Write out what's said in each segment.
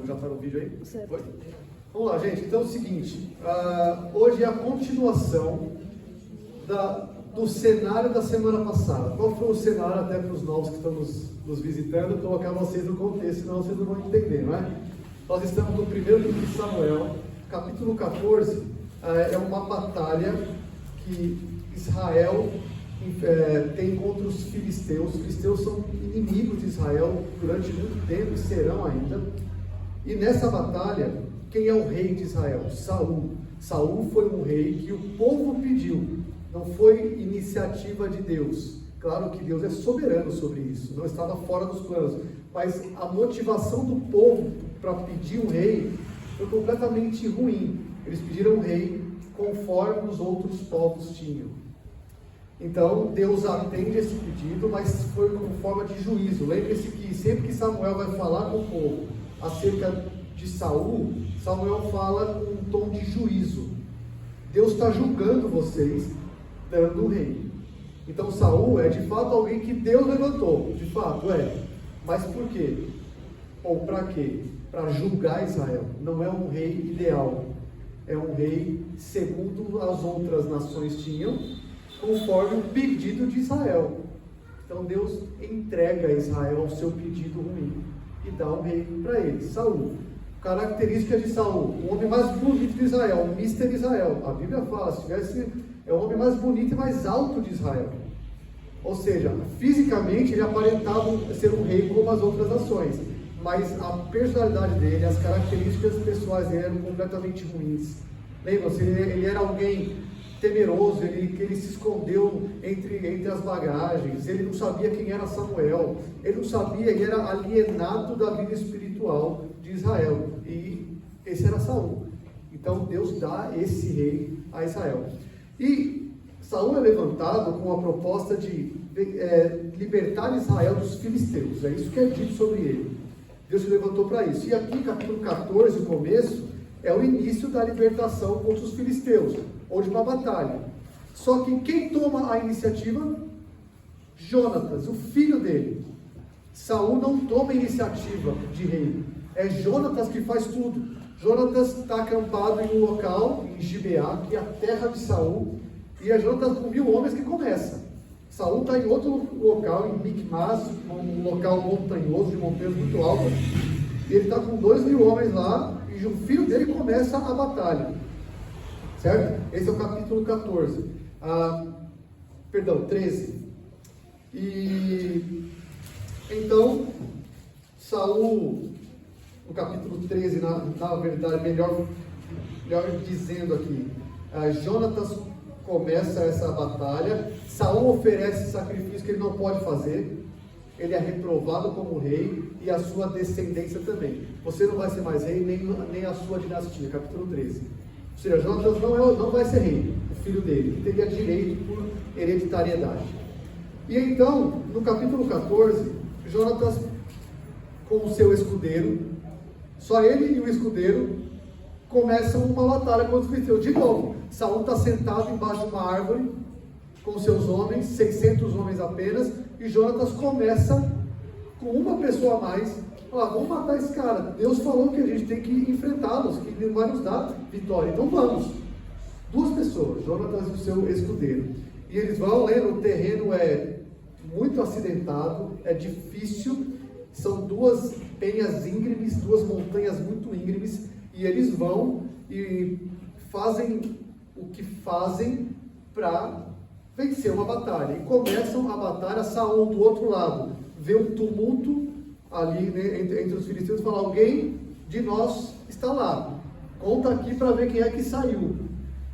Já está no vídeo aí? Certo. Foi? Vamos lá, gente. Então é o seguinte, hoje é a continuação do cenário da semana passada. Qual foi o cenário, até para os novos que estão nos visitando, colocar vocês no contexto, senão vocês não vão entender, não é? Nós estamos no primeiro livro de Samuel, capítulo 14, é uma batalha que Israel tem contra os filisteus. Os filisteus são inimigos de Israel durante muito tempo e serão ainda. E nessa batalha, quem é o rei de Israel? Saul. Saul foi um rei que o povo pediu, não foi iniciativa de Deus. Claro que Deus é soberano sobre isso, não estava fora dos planos, mas a motivação do povo para pedir um rei foi completamente ruim. Eles pediram um rei conforme os outros povos tinham. Então Deus atende esse pedido, mas foi como forma de juízo. Lembre-se que sempre que Samuel vai falar com o povo acerca de Saul, Samuel fala com um tom de juízo. Deus está julgando vocês, dando o rei. Então Saul é de fato alguém que Deus levantou, de fato é. Mas por quê? Ou para quê? Para julgar Israel. Não é um rei ideal, é um rei segundo as outras nações tinham, conforme o pedido de Israel. Então Deus entrega Israel ao seu pedido ruim e dá um rei para ele, Saul. Característica de Saul, o homem mais bonito de Israel, o Mister Israel. A Bíblia fala, se tivesse, é o homem mais bonito e mais alto de Israel. Ou seja, fisicamente ele aparentava ser um rei como as outras nações, mas a personalidade dele, as características pessoais dele eram completamente ruins. Lembra-se, ele era alguém temeroso, ele se escondeu entre as bagagens, ele não sabia quem era Samuel, ele não sabia, ele era alienado da vida espiritual de Israel, e esse era Saul. Então Deus dá esse rei a Israel. E Saul é levantado com a proposta de libertar Israel dos filisteus, é isso que é dito sobre ele. Deus se levantou para isso. E aqui, capítulo 14, o começo, é o início da libertação contra os filisteus, ou de uma batalha. Só que quem toma a iniciativa? Jonatas, o filho dele. Saul não toma a iniciativa de rei, é Jonatas que faz tudo. Jonatas está acampado em um local, em Gibeá, que é a terra de Saul, e é Jonatas com 1000 homens que começa. Saul está em outro local, em Micmas, um local montanhoso, de montanhas muito altas, e ele está com 2000 homens lá, e o filho dele começa a batalha. Certo? Esse é o capítulo 14. 13. E então, Saul, no capítulo 13, na verdade, melhor dizendo aqui, Jonatas começa essa batalha. Saul oferece sacrifício que ele não pode fazer. Ele é reprovado como rei e a sua descendência também. Você não vai ser mais rei, nem a sua dinastia. Capítulo 13. Ou seja, Jonatas não vai ser rei, o filho dele, que teria direito por hereditariedade. E então, no capítulo 14, Jonatas, com o seu escudeiro, só ele e o escudeiro, começam uma batalha contra os filisteus. De novo, Saul está sentado embaixo de uma árvore, com seus homens, 600 homens apenas, e Jonatas começa com uma pessoa a mais. Vamos matar esse cara. Deus falou que a gente tem que enfrentá-los, que ele vai nos dar vitória. Então vamos. 2 pessoas, Jonatas e o seu escudeiro. E eles vão, o terreno é muito acidentado, é difícil, são 2 penhas íngremes, 2 montanhas muito íngremes, e eles vão e fazem o que fazem para vencer uma batalha. E começam a batalha. Saul do outro lado vê um tumulto ali, né, entre os filisteus, fala: alguém de nós está lá, conta aqui para ver quem é que saiu.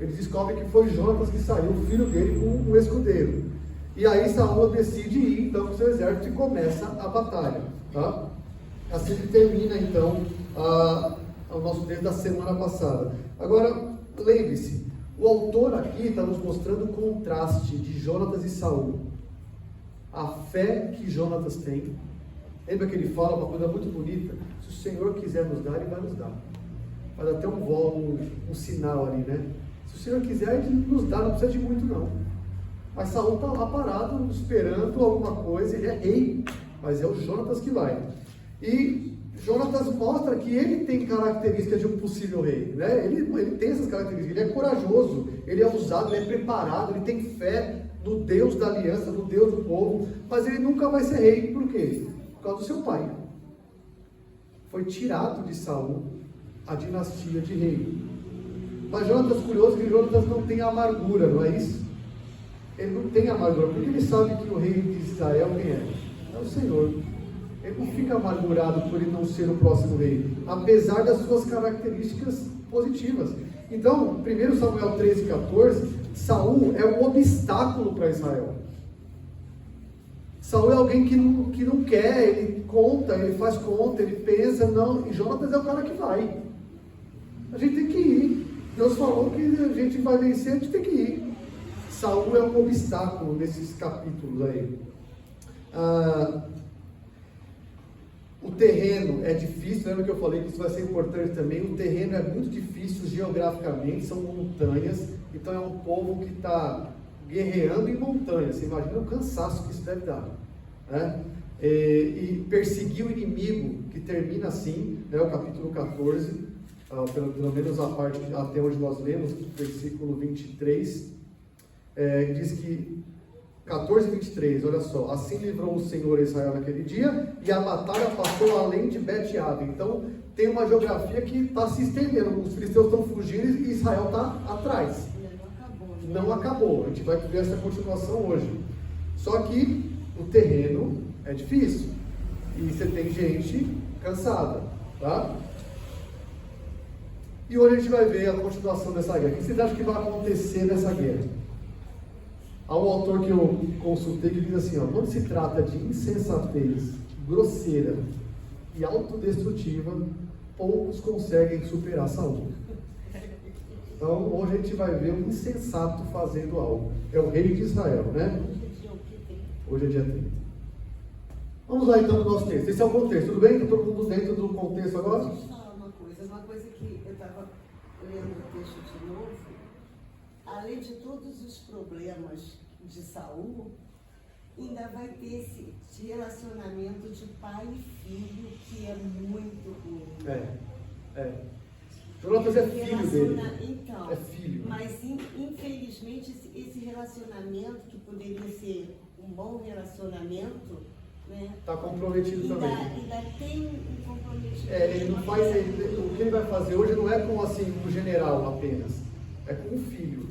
Eles descobrem que foi Jonatas que saiu, o filho dele, com o escudeiro. E aí Saul decide ir então com seu exército e começa a batalha, tá? Assim que termina então o nosso texto da semana passada. Agora, lembre-se, o autor aqui está nos mostrando o contraste de Jonatas e Saul. A fé que Jonatas tem. Lembra que ele fala uma coisa muito bonita? Se o Senhor quiser nos dar, Ele vai nos dar. Faz até um sinal ali, né? Se o Senhor quiser, Ele nos dá, não precisa de muito não. Mas Saul está lá parado, esperando alguma coisa. Ele é rei, mas é o Jonatas que vai. E Jonatas mostra que ele tem características de um possível rei, né? Ele tem essas características, ele é corajoso, ele é ousado, ele é preparado, ele tem fé no Deus da aliança, no Deus do povo, mas ele nunca vai ser rei, por quê? Por causa do seu pai. Foi tirado de Saul a dinastia de rei. Mas Jonatas, curioso que Jonatas não tem amargura, não é isso? Ele não tem amargura, porque ele sabe que o rei de Israel quem é? É o Senhor. Ele não fica amargurado por ele não ser o próximo rei, apesar das suas características positivas. Então, 1 Samuel 13,14, Saul é um obstáculo para Israel. Saul é alguém que não quer, ele conta, ele faz conta, ele pensa, não, e Jonatas é o cara que vai. A gente tem que ir. Deus falou que a gente vai vencer, a gente tem que ir. Saul é um obstáculo nesses capítulos aí. O terreno é difícil, lembra que eu falei que isso vai ser importante também? O terreno é muito difícil geograficamente, são montanhas, então é um povo que está guerreando em montanhas. Você imagina o cansaço que isso deve dar, né? E perseguir o inimigo, que termina assim, né, o capítulo 14, pelo menos a parte até onde nós lemos, versículo 23, diz que 14 e 23, olha só, assim livrou o Senhor Israel naquele dia, e a batalha passou além de Bet-Aven. Então tem uma geografia que está se estendendo, os filisteus estão fugindo e Israel está atrás. Não acabou, a gente vai ver essa continuação hoje. Só que o terreno é difícil, e você tem gente cansada, tá? E hoje a gente vai ver a continuação dessa guerra. O que vocês acham que vai acontecer nessa guerra? Há um autor que eu consultei que diz assim, quando se trata de insensatez grosseira e autodestrutiva, poucos conseguem superar Saul. Então hoje a gente vai ver um insensato fazendo algo. É o rei de Israel, né? Hoje é dia 30. Vamos lá então no nosso texto. Esse é o contexto, tudo bem? Está todo mundo dentro do contexto agora? Deixa eu falar uma coisa que eu estava lendo o texto de novo. Além de todos os problemas de Saul, ainda vai ter esse relacionamento de pai e filho que é muito ruim. Jonatas é filho dele. Então, é filho. Mas infelizmente esse relacionamento, que poderia ser um bom relacionamento, né? Está comprometido também. Ainda tem um comprometimento. Ele não faz, o que ele vai fazer hoje não é com o general apenas, é com o filho.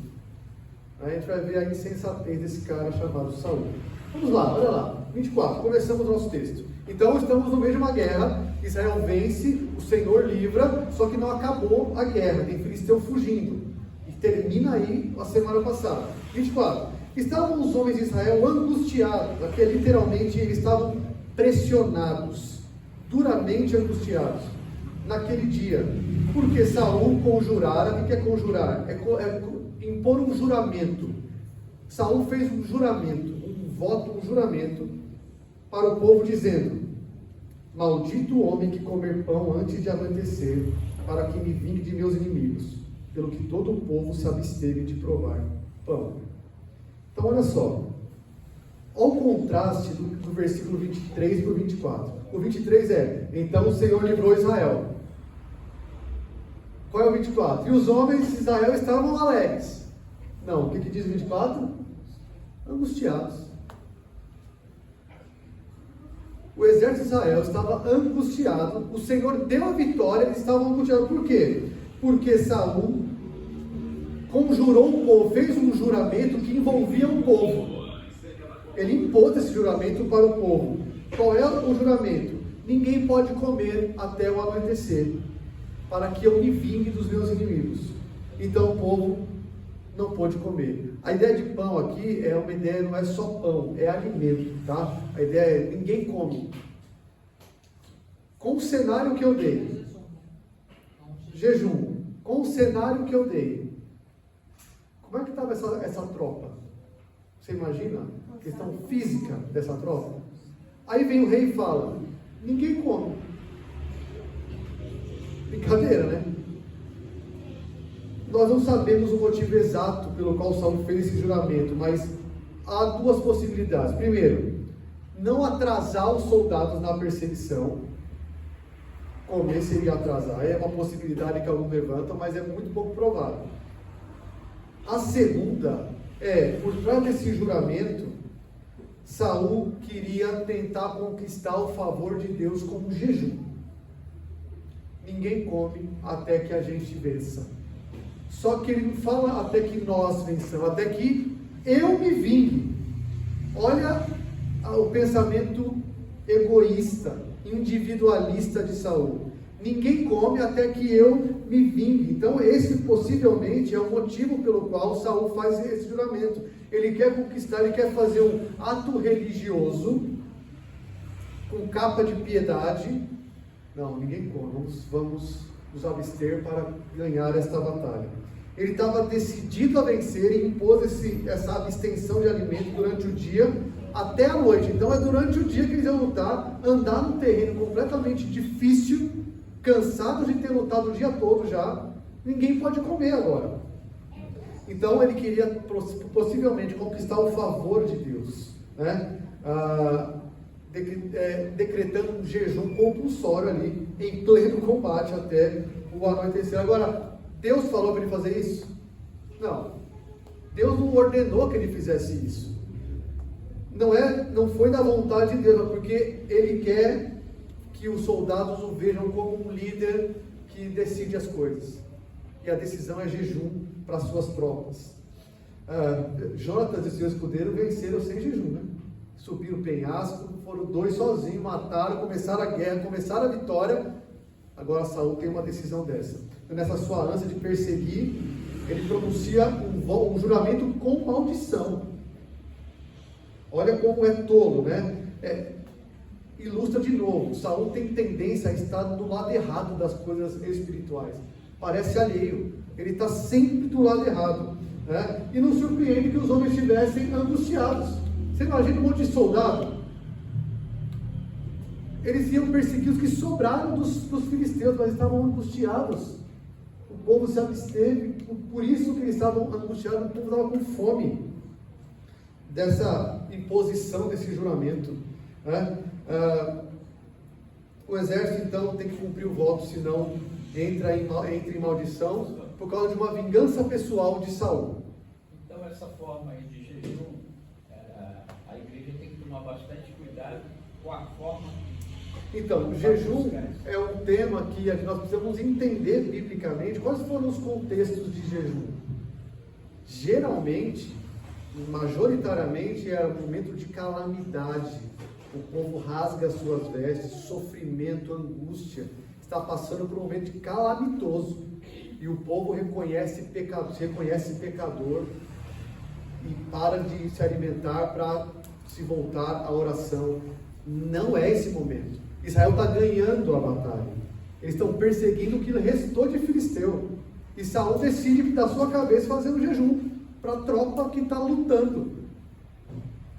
A gente vai ver a insensatez desse cara chamado Saul. Vamos lá, olha lá, 24, começamos o nosso texto. Então estamos no meio de uma guerra, Israel vence, o Senhor livra, só que não acabou a guerra, tem filisteu fugindo. E termina aí a semana passada. 24, estavam os homens de Israel angustiados, aqui literalmente eles estavam pressionados, duramente angustiados, naquele dia, porque Saul conjurara. O que é conjurar? É impor um juramento. Saul fez um juramento, um voto, um juramento para o povo, dizendo: maldito o homem que comer pão antes de anoitecer, para que me vingue de meus inimigos, pelo que todo o povo se absteve de provar pão. Então olha só, olha o contraste do versículo 23 para o 24. O 23 é: então o Senhor livrou Israel. Qual é o 24? E os homens de Israel estavam alegres. Não, o que diz o 24? Angustiados. O exército de Israel estava angustiado. O Senhor deu a vitória, eles estavam angustiados. Por quê? Porque Saul conjurou o povo, fez um juramento que envolvia o povo. Ele impôs esse juramento para o povo. Qual é o juramento? Ninguém pode comer até o anoitecer, para que eu me vingue dos meus inimigos. Então o povo não pôde comer. A ideia de pão aqui é uma ideia, não é só pão, é alimento, tá? A ideia é: ninguém come. Com o cenário que eu dei, jejum, com o cenário que eu dei, como é que estava essa tropa? Você imagina a questão física dessa tropa? Aí vem o rei e fala: ninguém come. Brincadeira, né? Nós não sabemos o motivo exato pelo qual Saul fez esse juramento, mas há duas possibilidades. Primeiro, não atrasar os soldados na perseguição. comer seria atrasar. É uma possibilidade que alguns levantam, mas é muito pouco provável. A segunda é, por trás desse juramento, Saul queria tentar conquistar o favor de Deus com um jejum. Ninguém come até que a gente vença. Só que ele não fala até que nós vençamos, até que eu me vingue. Olha o pensamento egoísta, individualista de Saul. Ninguém come até que eu me vingue. Então esse possivelmente é o motivo pelo qual Saul faz esse juramento. Ele quer conquistar, ele quer fazer um ato religioso, com capa de piedade. Não, ninguém come, vamos nos abster para ganhar esta batalha. Ele estava decidido a vencer e impôs essa abstenção de alimento durante o dia até a noite. Então é durante o dia que eles iam lutar, andar num terreno completamente difícil, cansados de ter lutado o dia todo já. Ninguém pode comer agora. Então ele queria possivelmente conquistar o favor de Deus, né? Decretando um jejum compulsório ali, em pleno combate até o anoitecer. Agora, Deus falou para ele fazer isso? Não. Deus não ordenou que ele fizesse isso. Não foi da vontade de Deus, mas porque ele quer que os soldados o vejam como um líder que decide as coisas. E a decisão é jejum para as suas tropas. Jonatas e seu escudeiro venceram sem jejum, né? Subiram o penhasco, foram 2 sozinhos, mataram, começaram a guerra, começaram a vitória. Agora Saul tem uma decisão dessa. Então, nessa sua ânsia de perseguir, ele pronuncia um juramento com maldição. Olha como é tolo, né? Ilustra de novo, Saul tem tendência a estar do lado errado das coisas espirituais. Parece alheio, ele está sempre do lado errado, né? E não surpreende que os homens estivessem angustiados. Você imagina um monte de soldado? Eles iam perseguir os que sobraram dos filisteus, mas estavam angustiados. O povo se absteve, por isso que eles estavam angustiados, o povo estava com fome dessa imposição, desse juramento, né? O exército então tem que cumprir o voto, senão entra em maldição por causa de uma vingança pessoal de Saul. Então essa forma aí de jejum, a igreja tem que tomar bastante cuidado com a forma. Então, o jejum é um tema que nós precisamos entender biblicamente. Quais foram os contextos de jejum? Geralmente, majoritariamente, era um momento de calamidade. O povo rasga as suas vestes, sofrimento, angústia. Está passando por um momento calamitoso. E o povo reconhece pecador e para de se alimentar para se voltar à oração. Não é esse momento. Israel está ganhando a batalha. Eles estão perseguindo o que restou de filisteu. E Saul decide da sua cabeça fazer um jejum para a tropa que está lutando.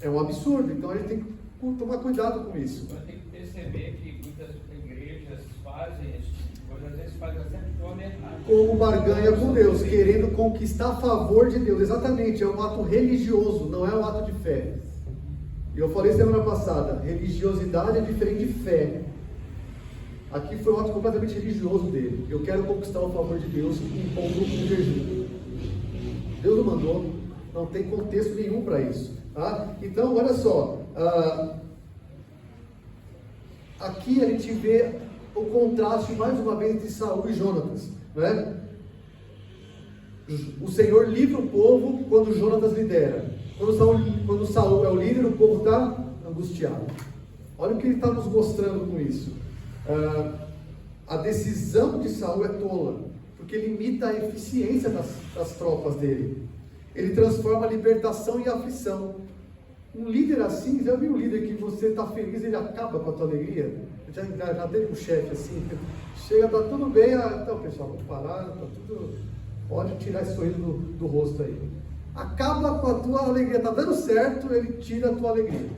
É um absurdo. Então a gente tem que tomar cuidado com isso. Então tem que perceber que muitas igrejas fazem esse tipo de coisa, às vezes fazem até de forma errada. Como barganha com Deus, querendo conquistar a favor de Deus. Exatamente, é um ato religioso, não é um ato de fé. E eu falei semana passada, religiosidade é diferente de fé. Aqui foi um ato completamente religioso dele. Eu quero conquistar o favor de Deus impondo um jejum. Deus não mandou, não tem contexto nenhum para isso. Tá? Então, olha só, aqui a gente vê o contraste mais uma vez entre Saul e Jonatas, né? O Senhor livra o povo quando Jonatas lidera. Quando Saul é o líder, o povo está angustiado. Olha o que ele está nos mostrando com isso. A decisão de Saul é tola, porque limita a eficiência das tropas dele. Ele transforma a libertação em aflição. Um líder assim, já viu um líder que você está feliz, ele acaba com a tua alegria? Já teve um chefe assim, chega, está tudo bem, então pessoal, vamos parar, tá tudo, pode tirar esse sorriso do rosto aí. Acaba com a tua alegria, está dando certo, ele tira a tua alegria.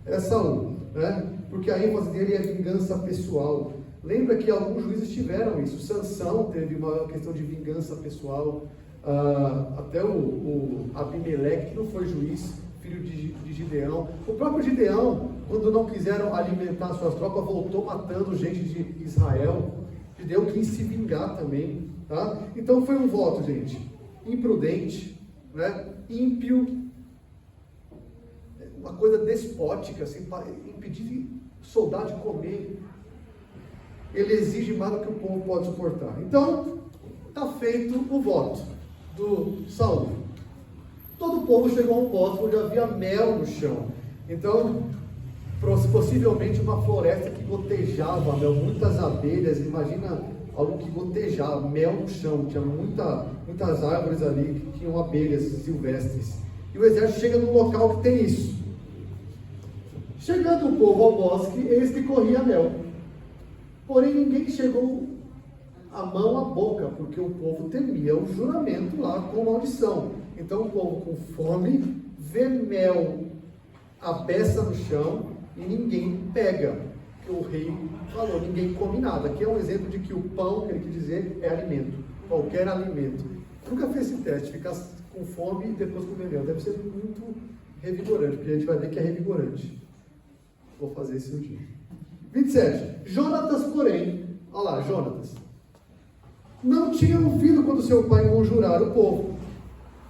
É Saul, né? Porque a ênfase dele é vingança pessoal. Lembra que alguns juízes tiveram isso. Sansão teve uma questão de vingança pessoal. Até o Abimeleque, que não foi juiz, filho de Gideão. O próprio Gideão, quando não quiseram alimentar suas tropas, voltou matando gente de Israel. Gideão quis se vingar também, tá? Então foi um voto, gente, imprudente, né? Ímpio, uma coisa despótica, assim, impedir o soldado de comer. Ele exige mais do que o povo pode suportar. Então, está feito o voto do Saul. Todo o povo chegou a um ponto onde havia mel no chão. Então, possivelmente uma floresta que gotejava mel, muitas abelhas, imagina algo que gotejava, mel no chão, tinha muitas árvores ali que tinham abelhas silvestres. E o exército chega num local que tem isso. Chegando o povo ao bosque, eis que corria mel. Porém, ninguém chegou a mão à boca, porque o povo temia o juramento lá com maldição. Então o povo com fome vê mel, a beça no chão e ninguém pega. Porque o rei falou, ninguém come nada. Aqui é um exemplo de que o pão, que ele quis dizer, é alimento. Qualquer alimento. Nunca fez esse teste, ficar com fome e depois comer mel. Deve ser muito revigorante, porque a gente vai ver que é revigorante. Vou fazer isso um dia. 27. Jonatas, porém, olha lá, Jonatas, não tinha ouvido quando seu pai conjurara o povo.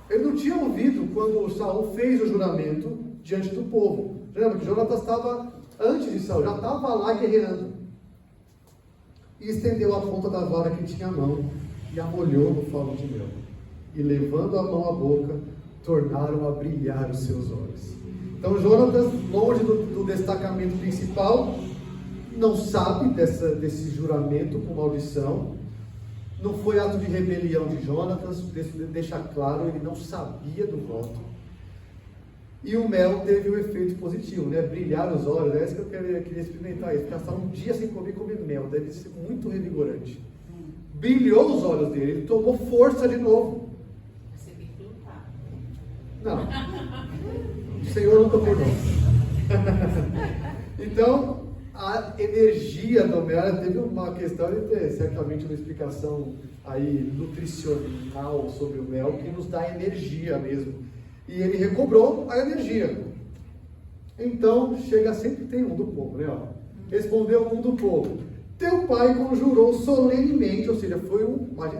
Ele não tinha ouvido quando Saul fez o juramento diante do povo. Lembra que Jonatas estava antes de Saul, já estava lá guerreando. E estendeu a ponta da vara que tinha a mão e a molhou no favo de mel. E levando a mão à boca, tornaram a brilhar os seus olhos. Então Jonatas, longe do destacamento principal, não sabe desse juramento com maldição. Não foi ato de rebelião de Jonatas, deixa claro, ele não sabia do voto. E o mel teve um efeito positivo, né? Brilhar os olhos, é isso que eu queria experimentar isso. Ficar um dia sem comer mel, deve ser muito revigorante. Brilhou os olhos dele, ele tomou força de novo. Você tem que lutar. Não. O Senhor nunca perdoa. Então, a energia do mel, teve uma questão, certamente uma explicação aí nutricional sobre o mel, que nos dá energia mesmo. E ele recobrou a energia. Então, sempre tem um do povo, né? Respondeu um do povo: teu pai conjurou solenemente, ou seja,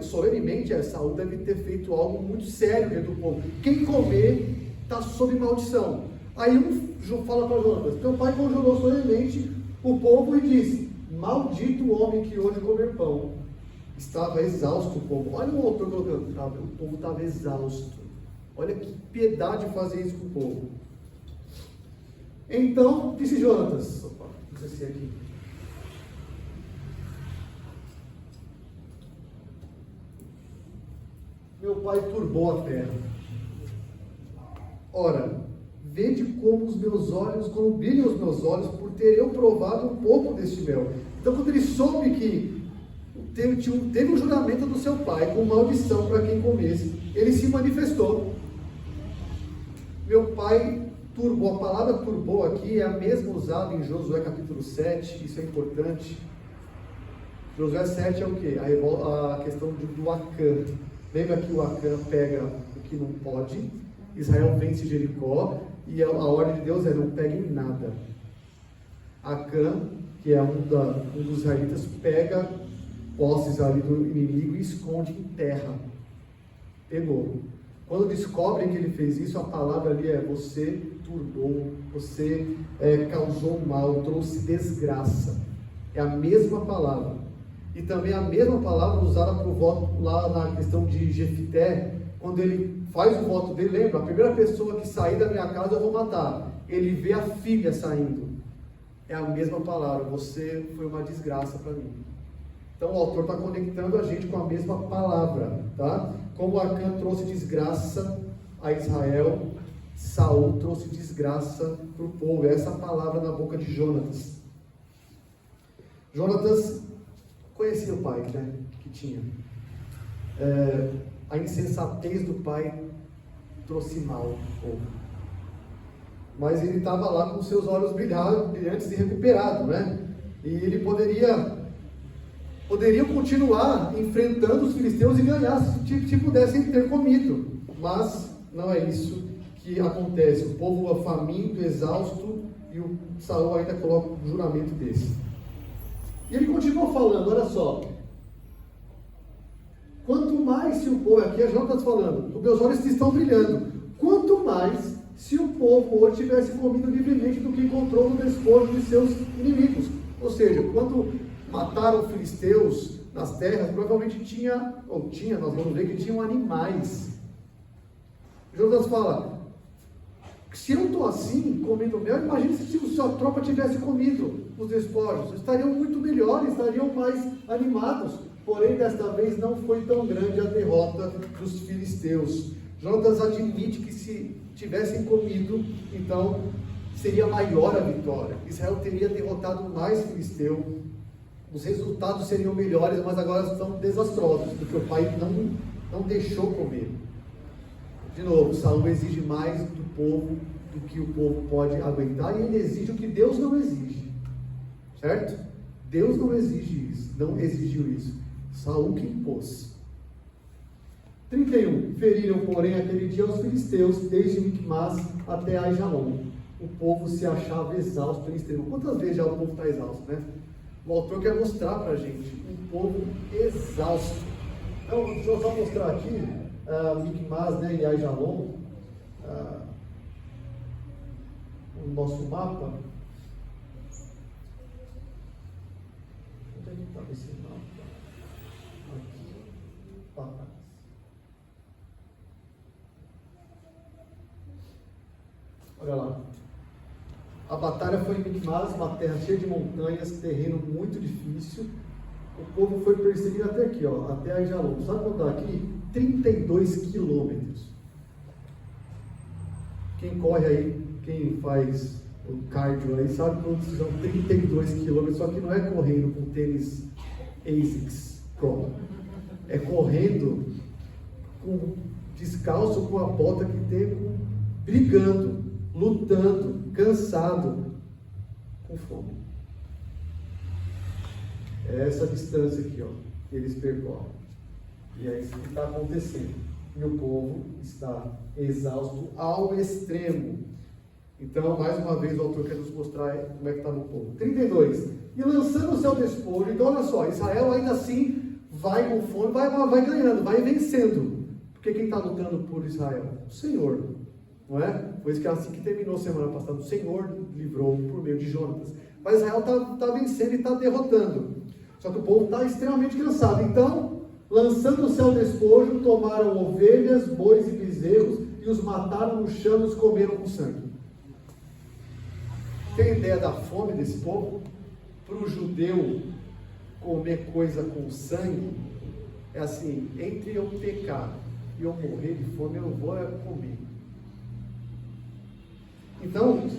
solenemente, Saul deve ter feito algo muito sério dentro do povo. Quem comer está sob maldição. Aí um fala para Jonatas: teu pai conjurou solenemente o povo e disse: maldito o homem que hoje comer pão. Estava exausto o povo. Olha o autor colocando, o povo estava exausto. Olha que piedade fazer isso com o povo. Então, disse Jonatas, não sei se é aqui. Meu pai turbou a terra. Ora, vede como brilham os meus olhos, por ter eu provado um pouco deste mel. Então, quando ele soube que teve um juramento do seu pai, com maldição para quem comesse, ele se manifestou. Meu pai turbou, a palavra turbou aqui é a mesma usada em Josué capítulo 7, isso é importante. Josué 7 é o quê? A questão do Acã. Lembra que o Acã pega o que não pode, Israel vence Jericó, e a ordem de Deus é: não peguem nada. Acã, que é um dos israelitas, pega posses ali do inimigo e esconde em terra. Pegou. Quando descobrem que ele fez isso, a palavra ali é: você turbou, você causou mal, trouxe desgraça. É a mesma palavra. E também a mesma palavra usada para o voto lá na questão de Jefité, quando ele faz o voto dele. Lembra? A primeira pessoa que sair da minha casa eu vou matar. Ele vê a filha saindo. É a mesma palavra: você foi uma desgraça para mim. Então o autor está conectando a gente com a mesma palavra, tá? Como Acã trouxe desgraça a Israel, Saul trouxe desgraça para o povo. Essa palavra na boca de Jonatas. Jonatas conhecia o pai, né? Que tinha. A insensatez do pai trouxe mal ao povo. Mas ele estava lá com seus olhos brilhantes e recuperado, né? E ele poderiam continuar enfrentando os filisteus e ganhar se pudessem ter comido. Mas não é isso que acontece. O povo é faminto, exausto, e o Saul ainda coloca um juramento desse. E ele continuou falando, olha só: Quanto mais se o povo, aqui a João está falando, os meus olhos estão brilhando, quanto mais se o povo hoje tivesse comido livremente do que encontrou no despojo de seus inimigos. Ou seja, quando mataram os filisteus nas terras, provavelmente nós vamos ver que tinham animais. Jonas fala, se eu estou assim, comendo mel, imagine se a tropa tivesse comido os despojos, estariam muito melhores, estariam mais animados. Porém, desta vez não foi tão grande a derrota dos filisteus. Jonas admite que se tivessem comido, então seria maior a vitória. Israel teria derrotado mais filisteu, os resultados seriam melhores, mas agora estão desastrosos, porque o pai não deixou comer. De novo, Saul exige mais do povo do que o povo pode aguentar, e ele exige o que Deus não exige, certo? Deus não exige isso, não exigiu isso. Saul que impôs. 31. Feriram, porém, aquele dia os filisteus, desde Micmas até Aijalon. O povo se achava exausto em extremo. Quantas vezes já o povo está exausto, né? O autor quer mostrar para a gente um povo exausto. Então, deixa eu só mostrar aqui, Micmas, né, e Aijalon, o nosso mapa. Onde é que estava esse mapa? Aqui, para trás. Olha lá. A batalha foi em Micmas, uma terra cheia de montanhas, terreno muito difícil. O povo foi perseguido até aqui, ó, até Aijalon. Sabe quanto está aqui? 32 quilômetros. Quem corre aí, quem faz o cardio aí, sabe quantos são 32 quilômetros, só que não é correndo com tênis ASICS Pro. É correndo descalço com a bota que tem, brigando, lutando, cansado, com fome. É essa distância aqui, ó, que eles percorrem. E é isso que está acontecendo. E o povo está exausto ao extremo. Então, mais uma vez, o autor quer nos mostrar como é que está no povo. 32. E lançando o seu despojo, então olha só, Israel ainda assim vai com fome, vai ganhando, vai vencendo. Porque quem está lutando por Israel? O Senhor. Não é? Foi assim que terminou semana passada. O Senhor livrou por meio de Jonatas. Mas Israel está vencendo e está derrotando. Só que o povo está extremamente cansado. Então, lançando o seu despojo, tomaram ovelhas, bois e bezerros e os mataram no chão e os comeram com sangue. Tem ideia da fome desse povo? Para o judeu comer coisa com sangue, é assim, entre eu pecar e eu morrer de fome, eu vou comer. Então,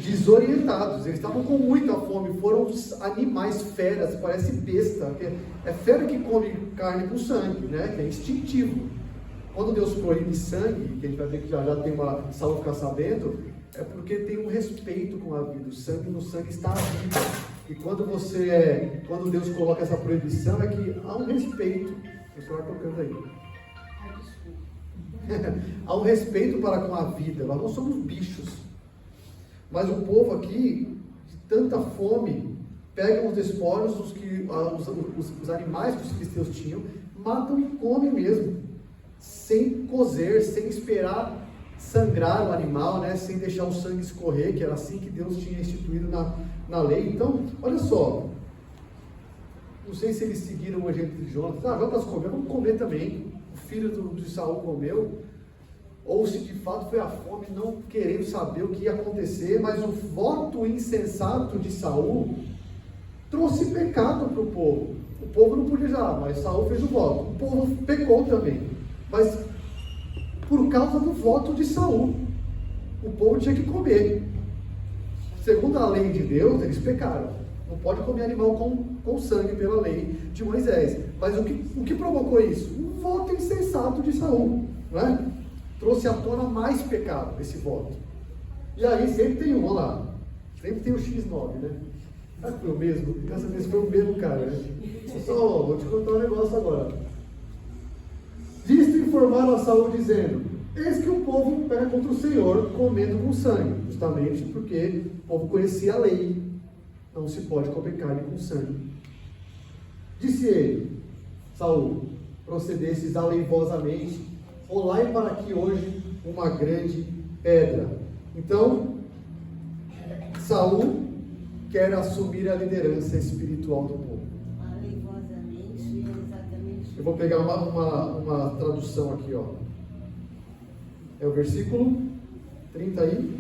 desorientados, eles estavam com muita fome, foram animais, feras, parece besta, é fera que come carne com sangue, né? Que é instintivo. Quando Deus proíbe sangue, que a gente vai ver que já tem uma Saul ficar sabendo, é porque tem um respeito com a vida. O sangue, no sangue está a vida. E quando Deus coloca essa proibição, é que há um respeito. O senhor está tocando aí. Há um respeito para com a vida. Nós não somos bichos. Mas o povo aqui, de tanta fome, pegam os despojos, os animais que os filisteus tinham, matam e comem mesmo, sem cozer, sem esperar sangrar o animal, né? Sem deixar o sangue escorrer, que era assim que Deus tinha instituído na lei. Então, olha só, não sei se eles seguiram o exemplo de Jonas, vamos comer, vamos comer também. O filho de Saul comeu, ou se de fato foi a fome, não querendo saber o que ia acontecer, mas o voto insensato de Saul trouxe pecado para o povo. O povo não podia já, mas Saul fez o voto. O povo pecou também, mas por causa do voto de Saul, o povo tinha que comer. Segundo a lei de Deus, eles pecaram. Não pode comer animal com sangue pela lei de Moisés. Mas o que provocou isso? Um voto insensato de Saul, não é? Trouxe à tona mais pecado, esse voto. E aí sempre tem um, olha lá, sempre tem o X9, né? Será que foi o mesmo? Dessa vez foi o mesmo cara, né? Só, vou te contar um negócio agora. Disto informaram a Saul dizendo: eis que o povo pega contra o Senhor, comendo com sangue, justamente porque o povo conhecia a lei, não se pode comer carne com sangue. Disse ele, Saul, procedesses aleivosamente, rolai para aqui hoje uma grande pedra. Então, Saul quer assumir a liderança espiritual do povo. Aleivosamente é exatamente. Eu vou pegar uma tradução aqui, ó. É o versículo 33.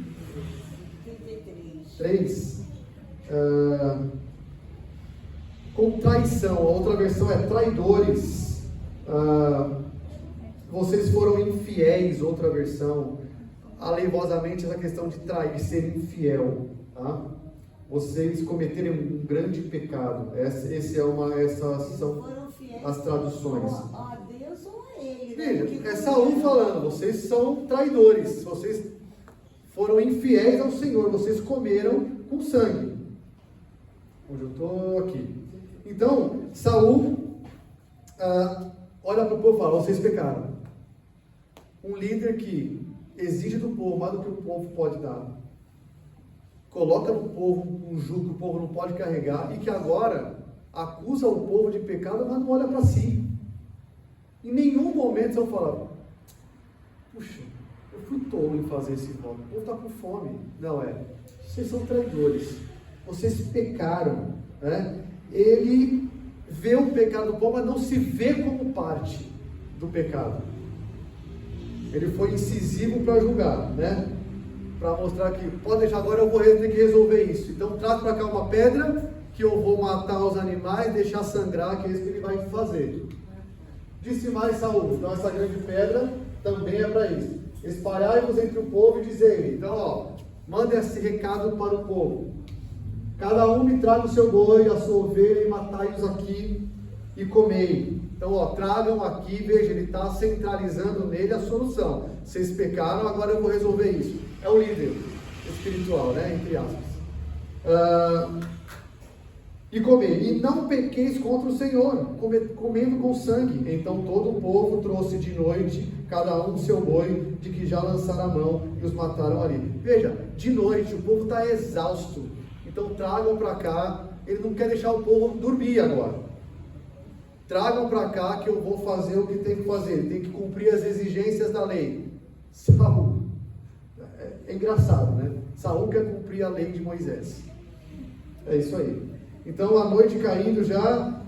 3. Com traição, a outra versão é traidores. Vocês foram infiéis, outra versão. Aleivosamente, essa questão de trair, de ser infiel, tá? Vocês cometeram um grande pecado. Essas são as traduções. A Deus ou a ele? Veja, é Saul falando, vocês são traidores, vocês foram infiéis ao Senhor, vocês comeram com sangue. Onde eu estou aqui. Então, Saul olha para o povo e fala, vocês pecaram. Um líder que exige do povo mais do que o povo pode dar. Coloca no povo um jugo que o povo não pode carregar e que agora acusa o povo de pecado, mas não olha para si. Em nenhum momento eu falo, puxa, eu fui tolo em fazer esse voto, o povo está com fome. Não é, vocês são traidores, vocês pecaram, né? Ele vê o pecado do povo, mas não se vê como parte do pecado. Ele foi incisivo para julgar, né? Para mostrar que, pode deixar agora, eu vou ter que resolver isso. Então traz para cá uma pedra, que eu vou matar os animais, deixar sangrar, que é isso que ele vai fazer. Disse mais Saul, então essa grande pedra também é para isso. Espalhai-vos entre o povo e dizei-lhe. Então, ó, manda esse recado para o povo. Cada um me traga o seu boi, a sua ovelha, e matai-os aqui e comei. Então, ó, tragam aqui, veja, ele está centralizando nele a solução. Vocês pecaram, agora eu vou resolver isso. É o líder espiritual, né? Entre aspas. E comer. E não pequeis contra o Senhor, comendo com sangue. Então todo o povo trouxe de noite, cada um seu boi, de que já lançaram a mão, e os mataram ali. Veja, de noite, o povo está exausto. Então tragam para cá. Ele não quer deixar o povo dormir agora. Tragam para cá que eu vou fazer o que tem que fazer. Tem que cumprir as exigências da lei. Saul. É engraçado, né? Saul quer cumprir a lei de Moisés. É isso aí. Então, a noite caindo já,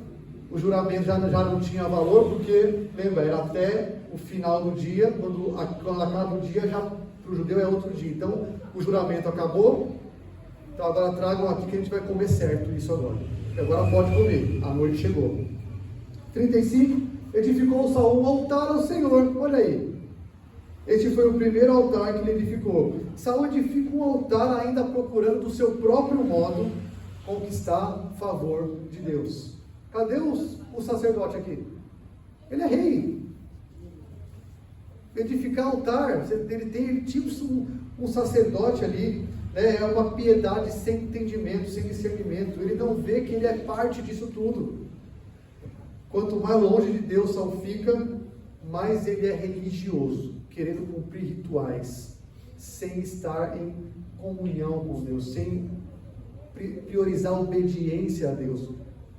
o juramento já não tinha valor, porque, lembra, era até o final do dia, quando acaba o dia, já para o judeu é outro dia. Então, o juramento acabou. Então, agora tragam aqui que a gente vai comer certo isso agora. E agora pode comer. A noite chegou. 35. Edificou Saul um altar ao Senhor. Olha aí. Este foi o primeiro altar que ele edificou. Saul edifica um altar ainda procurando do seu próprio modo conquistar favor de Deus. Cadê o sacerdote aqui? Ele é rei. Edificar altar, ele tinha um sacerdote ali, né? É uma piedade sem entendimento, sem discernimento. Ele não vê que ele é parte disso tudo. Quanto mais longe de Deus Saul fica, mais ele é religioso, querendo cumprir rituais, sem estar em comunhão com Deus, sem priorizar a obediência a Deus,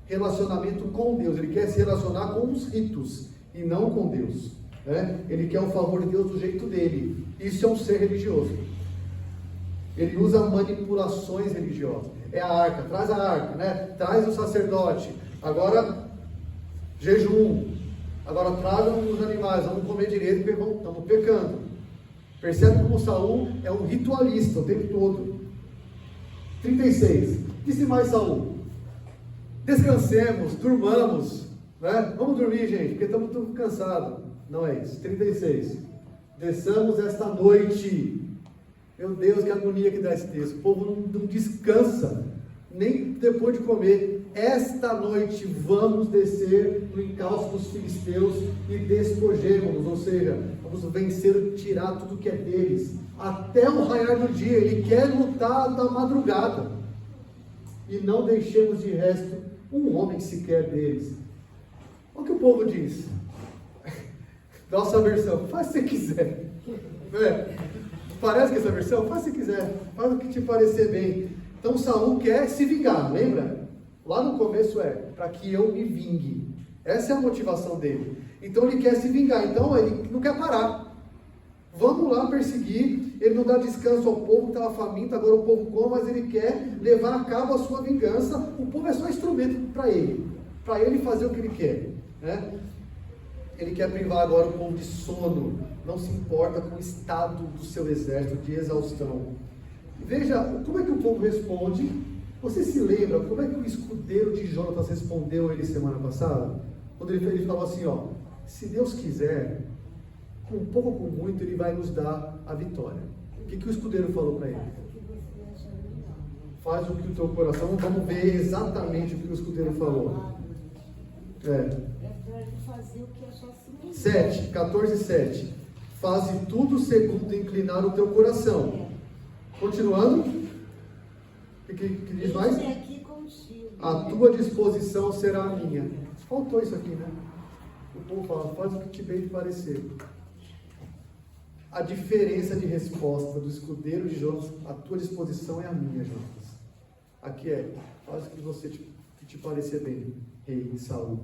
relacionamento com Deus. Ele quer se relacionar com os ritos e não com Deus, né? Ele quer o favor de Deus do jeito dele. Isso é um ser religioso. Ele usa manipulações religiosas. É a arca, traz a arca, né? Traz o sacerdote. Agora jejum. Agora tragam os animais, vamos comer direito porque estamos pecando. Percebe como Saul é um ritualista o tempo todo. 36. Disse mais Saul: descansemos, durmamos, né? Vamos dormir, gente, porque estamos tudo cansados. Não é isso. 36. Desçamos esta noite. Meu Deus, que agonia que dá esse texto. O povo não descansa, nem depois de comer. Esta noite vamos descer no encalço dos filisteus e despojemos-nos, ou seja, vamos vencer, tirar tudo que é deles, até o raiar do dia. Ele quer lutar da madrugada, e não deixemos de resto um homem sequer deles. Olha o que o povo diz. Nossa versão: faz se você quiser. Parece que essa versão: faz se você quiser, faz o que te parecer bem. Então Saul quer se vingar, lembra? Lá no começo para que eu me vingue. Essa é a motivação dele. Então ele quer se vingar, então ele não quer parar. Vamos lá perseguir, ele não dá descanso ao povo que estava faminto, agora o povo come, mas ele quer levar a cabo a sua vingança. O povo é só instrumento para ele fazer o que ele quer, né? Ele quer privar agora o povo de sono, não se importa com o estado do seu exército, de exaustão. Veja, como é que o povo responde? Você se lembra como é que o escudeiro de Jonatas respondeu a ele semana passada? Quando ele falou assim, ó, se Deus quiser, com pouco ou com muito, ele vai nos dar a vitória. O que o escudeiro falou para ele? Faz o que o teu coração, vamos ver exatamente o que o escudeiro falou. Fazer o que achar assim. 7, 14, 7. Faze tudo segundo inclinar o teu coração. Continuando. O que diz mais? A tua disposição será a minha. Faltou isso aqui, né? O povo fala, faz o que te bem parecer. A diferença de resposta do escudeiro de Jonas, a tua disposição é a minha, Jonas. Aqui é, faz o que te parecer bem, rei Saul.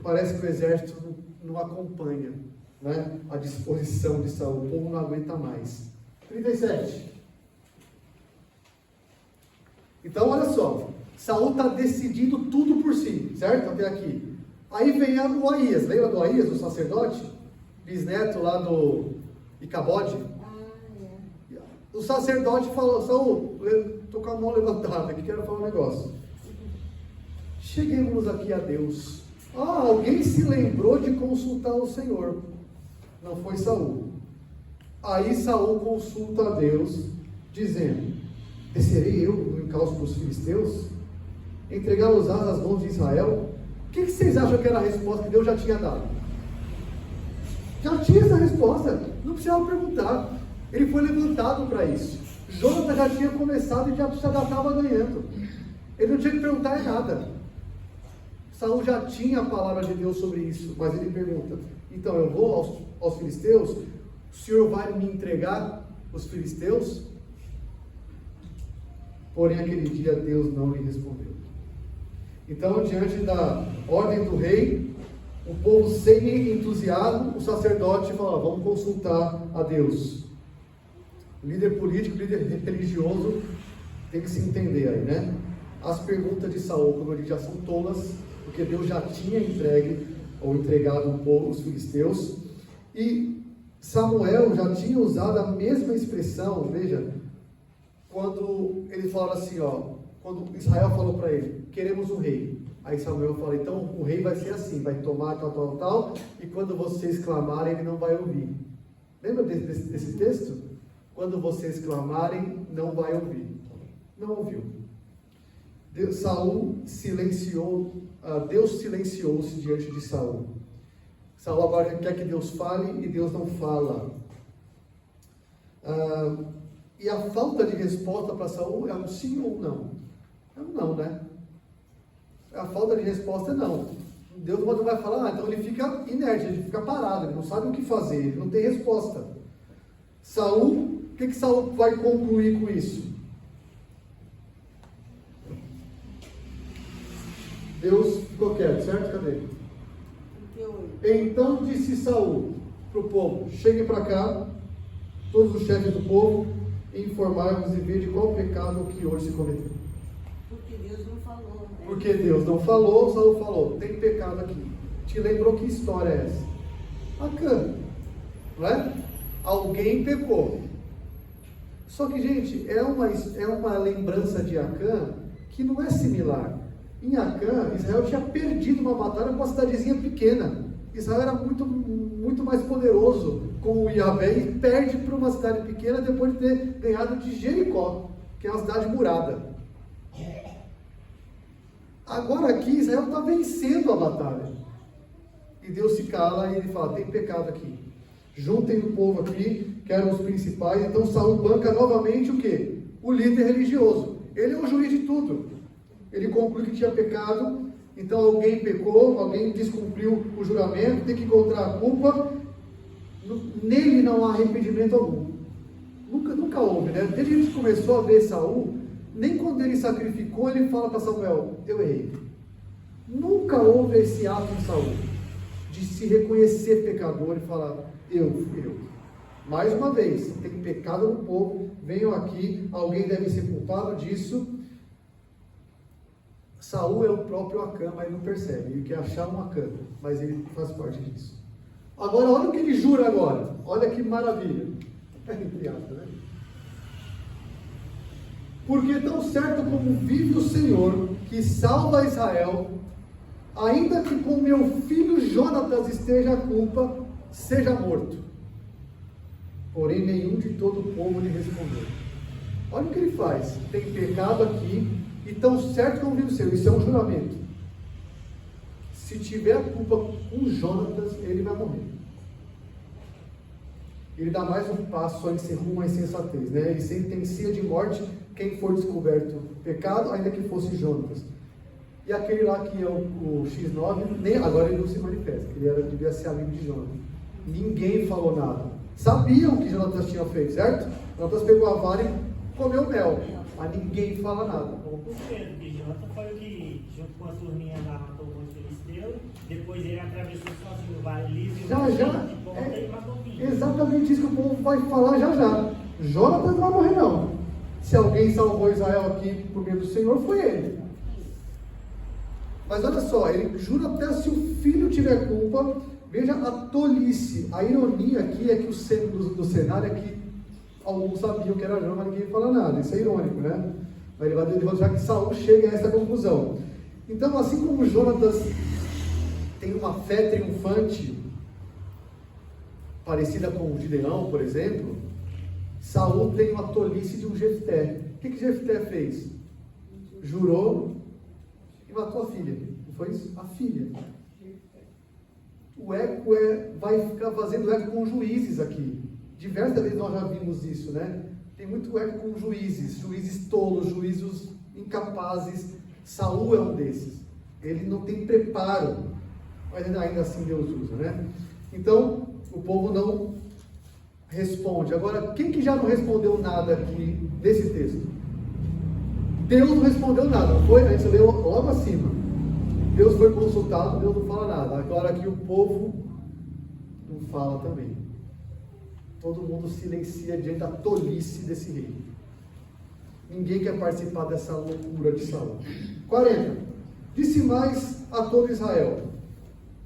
Parece que o exército não acompanha, né, a disposição de Saul. O povo não aguenta mais. 37. Então, olha só. Saul está decidindo tudo por si, certo? Até aqui. Aí vem o Aías. Lembra do Aías, o sacerdote? Bisneto lá do Icabode? O sacerdote falou, Saul, estou com a mão levantada aqui, quero falar um negócio. Cheguemos aqui a Deus. Alguém se lembrou de consultar o Senhor. Não foi Saul. Aí Saul consulta a Deus, dizendo, descerei eu no encalço dos filisteus? Entregá-los às mãos de Israel? O que vocês acham que era a resposta que Deus já tinha dado? Já tinha essa resposta, não precisava perguntar. Ele foi levantado para isso. Jonatas já tinha começado e já estava ganhando. Ele não tinha que perguntar nada. Saul já tinha a palavra de Deus sobre isso, mas ele pergunta, então eu vou aos filisteus? O Senhor vai me entregar os filisteus? Porém, aquele dia Deus não lhe respondeu. Então, diante da ordem do rei, o povo sem entusiasmo, o sacerdote fala, vamos consultar a Deus. O líder político, o líder religioso, tem que se entender aí, né? As perguntas de Saul, como eu disse, já são tolas, porque Deus já tinha entregado o povo, os filisteus, e Samuel já tinha usado a mesma expressão, veja, quando ele fala assim, quando Israel falou para ele, queremos um rei. Aí Samuel fala, então o rei vai ser assim, vai tomar tal, e quando vocês clamarem, ele não vai ouvir. Lembra desse texto? Quando vocês clamarem, não vai ouvir. Não ouviu. Saul silenciou, Deus silenciou-se diante de Saul. Saul agora quer que Deus fale e Deus não fala. E a falta de resposta para Saul é um sim ou não? É um não, né? A falta de resposta é não. Deus não vai falar, então ele fica inerte, ele fica parado, ele não sabe o que fazer, ele não tem resposta. Saul, o que Saul vai concluir com isso? Deus ficou quieto, certo? Cadê? Então disse Saul para o povo, cheguem para cá, todos os chefes do povo, e informar-vos e ver de qual pecado que hoje se cometeu. Porque Deus não falou. Né? Porque Deus não falou, Saul falou, tem pecado aqui. Te lembrou que história é essa? Acã, não é? Alguém pecou. Só que, gente, é uma lembrança de Acã que não é similar. Em Acã, Israel tinha perdido uma batalha com uma cidadezinha pequena. Israel era muito, muito mais poderoso com o Yahvé e perde para uma cidade pequena depois de ter ganhado de Jericó, que é uma cidade murada. Agora aqui, Israel está vencendo a batalha. E Deus se cala e ele fala, tem pecado aqui. Juntem o povo aqui, que eram os principais. Então Saul banca novamente o quê? O líder religioso. Ele é o juiz de tudo. Ele conclui que tinha pecado, então alguém pecou, alguém descumpriu o juramento, tem que encontrar a culpa. Nele não há arrependimento algum. Nunca houve, né? Desde que a gente começou a ver Saul, nem quando ele sacrificou, ele fala para Samuel, eu errei. Nunca houve esse ato em Saul, de se reconhecer pecador e falar, eu fui eu. Mais uma vez, tem pecado no povo, venham aqui, alguém deve ser culpado disso. Saul é o próprio Acã, mas não percebe, ele quer achar um Acã, mas ele faz parte disso. Agora, olha o que ele jura agora, olha que maravilha. Entre aspas, né? Porque tão certo como vive o Senhor, que salva Israel, ainda que com meu filho Jonatas esteja a culpa, seja morto. Porém, nenhum de todo o povo lhe respondeu. Olha o que ele faz. Tem pecado aqui, e tão certo como vive o Senhor. Isso é um juramento. Se tiver a culpa com Jonatas, ele vai morrer. Ele dá mais um passo a rumo à insensatez, né? Ele sentencia de morte quem for descoberto pecado, ainda que fosse Jonatas. E aquele lá que é o X9, nem agora ele não se manifesta, ele devia ser amigo de Jonatas. Ninguém falou nada. Sabiam o que Jonatas tinha feito, certo? Jonatas pegou a vara e comeu mel, mas ninguém fala nada. Por quê? Porque Jonatas foi o que, junto com a turminha lá, matou o filisteu, depois ele atravessou sozinho o vale liso e matou o vinho. Exatamente isso que o povo vai falar já já. Jonatas não vai morrer não. Se alguém salvou Israel aqui por meio do Senhor, foi ele. Mas olha só, ele jura até se o filho tiver culpa. Veja a tolice, a ironia aqui é que do cenário é que alguns sabiam que era João, mas ninguém fala nada. Isso é irônico, né? Mas ele vai deixar que Saul chegue a essa conclusão. Então, assim como Jonatas tem uma fé triunfante parecida com o Gideão, por exemplo, Saul tem uma tolice de um Jefté. O que Jefté fez? Jurou e matou a filha. Não foi isso? A filha. O eco vai ficar fazendo eco com juízes aqui. Diversas vezes nós já vimos isso, né? Tem muito eco com juízes tolos, juízes incapazes. Saul é um desses. Ele não tem preparo, mas ainda assim Deus usa, né? Então, o povo não responde. Agora, quem que já não respondeu nada aqui desse texto? Deus não respondeu nada, não foi? A gente leu logo acima. Deus foi consultado, Deus não fala nada. Agora aqui o povo não fala também. Todo mundo silencia diante da tolice desse rei. Ninguém quer participar dessa loucura de Saul. 40. Disse mais a todo Israel: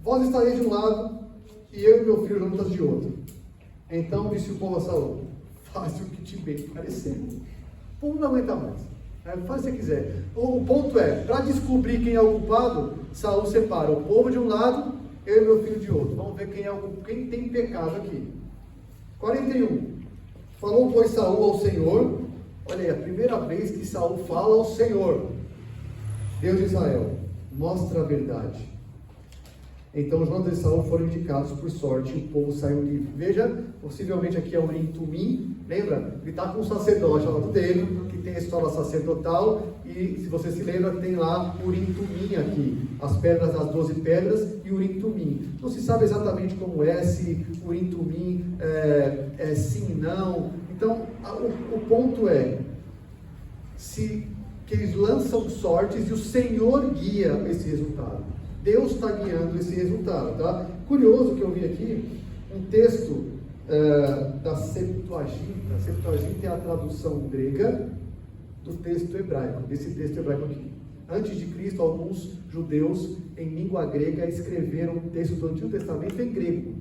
vós estareis de um lado, e eu e meu filho Jonatas de outro. Então disse o povo a Saul: faz o que te bem parecer. O povo não aguenta mais. Faz o que você quiser. O ponto é, para descobrir quem é o culpado, Saul separa o povo de um lado, eu e meu filho de outro. Vamos ver quem tem pecado aqui. 41. Falou, pois, Saul ao Senhor. Olha aí, a primeira vez que Saul fala ao Senhor, Deus de Israel, mostra a verdade. Então os nomes de Saul foram indicados por sorte e o povo saiu livre. Veja, possivelmente aqui é o Urim Tumim. Lembra? Ele está com um sacerdote ao lado dele, que tem a história sacerdotal, e se você se lembra, tem lá o Urim Tumim aqui, as pedras, as 12 pedras e o Urim Tumim. Não se sabe exatamente como é, se o Urim Tumim é sim, não. Então, o ponto é, que eles lançam sortes e o Senhor guia esse resultado. Deus está guiando esse resultado, tá? Curioso que eu vi aqui, um texto da Septuaginta. A Septuaginta é a tradução grega do texto hebraico, desse texto hebraico aqui. Antes de Cristo, alguns judeus em língua grega escreveram o texto do Antigo Testamento em grego.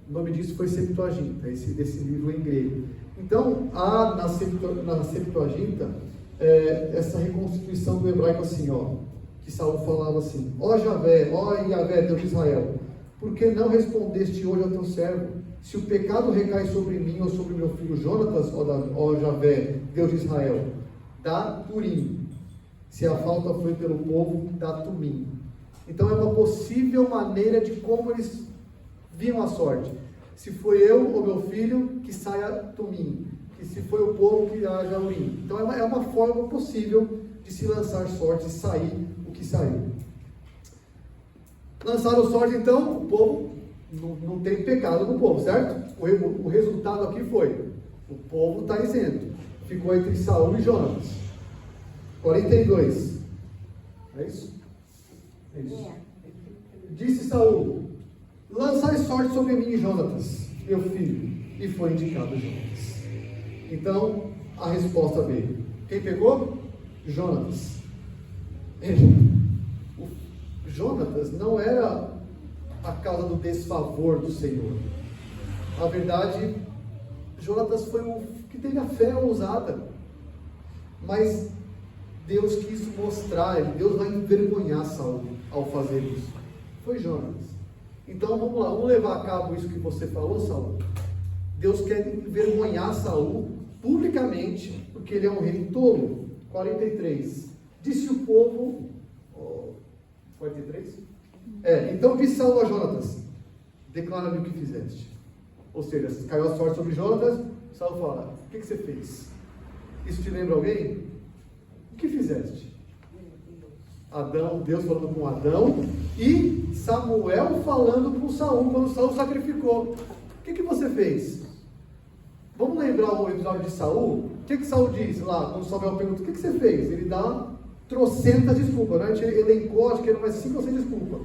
O nome disso foi Septuaginta, desse livro em grego. Então, há na Septuaginta essa reconstituição do hebraico assim, que Saul falava assim: ó Yahvé, Deus de Israel, por que não respondeste hoje ao teu servo? Se o pecado recai sobre mim ou sobre meu filho Jonatas, ó Yahvé, Deus de Israel, dá Urim. Se a falta foi pelo povo, dá Tumim. Então é uma possível maneira de como eles viam a sorte. Se foi eu ou meu filho, que saia Tumim. E se foi o povo, que haja Urim. Então é uma forma possível de se lançar sorte e sair o que saiu. Lançaram sorte, então, o povo não tem pecado no povo, certo? O resultado aqui foi: o povo está isento. Ficou entre Saul e Jonatas. 42. É isso? É isso. É. Disse Saul: lançai sorte sobre mim, Jonatas, meu filho. E foi indicado Jonatas. Então, a resposta veio. Quem pegou? Jonatas. Jonatas não era a causa do desfavor do Senhor. Na verdade, Jonatas foi o que teve a fé ousada. Mas Deus quis mostrar, Deus vai envergonhar Saul ao fazer isso. Foi Jonatas. Então vamos lá, vamos levar a cabo isso que você falou, Saul. Deus quer envergonhar Saul publicamente, porque ele é um rei tolo. 43. Disse o povo. 43? Então disse Saul a Jonatas: declara-me o que fizeste. Ou seja, caiu a sorte sobre Jonatas. Saul fala: o que você fez? Isso te lembra alguém? O que fizeste? Deus falando com Adão e Samuel falando com Saul quando Saul sacrificou. O que você fez? Vamos lembrar o episódio de Saul? O que Saul diz lá quando Samuel pergunta: o que você fez? Ele dá trocentas desculpas, né? A gente elencou, acho que eram mais 5 ou 6 desculpas.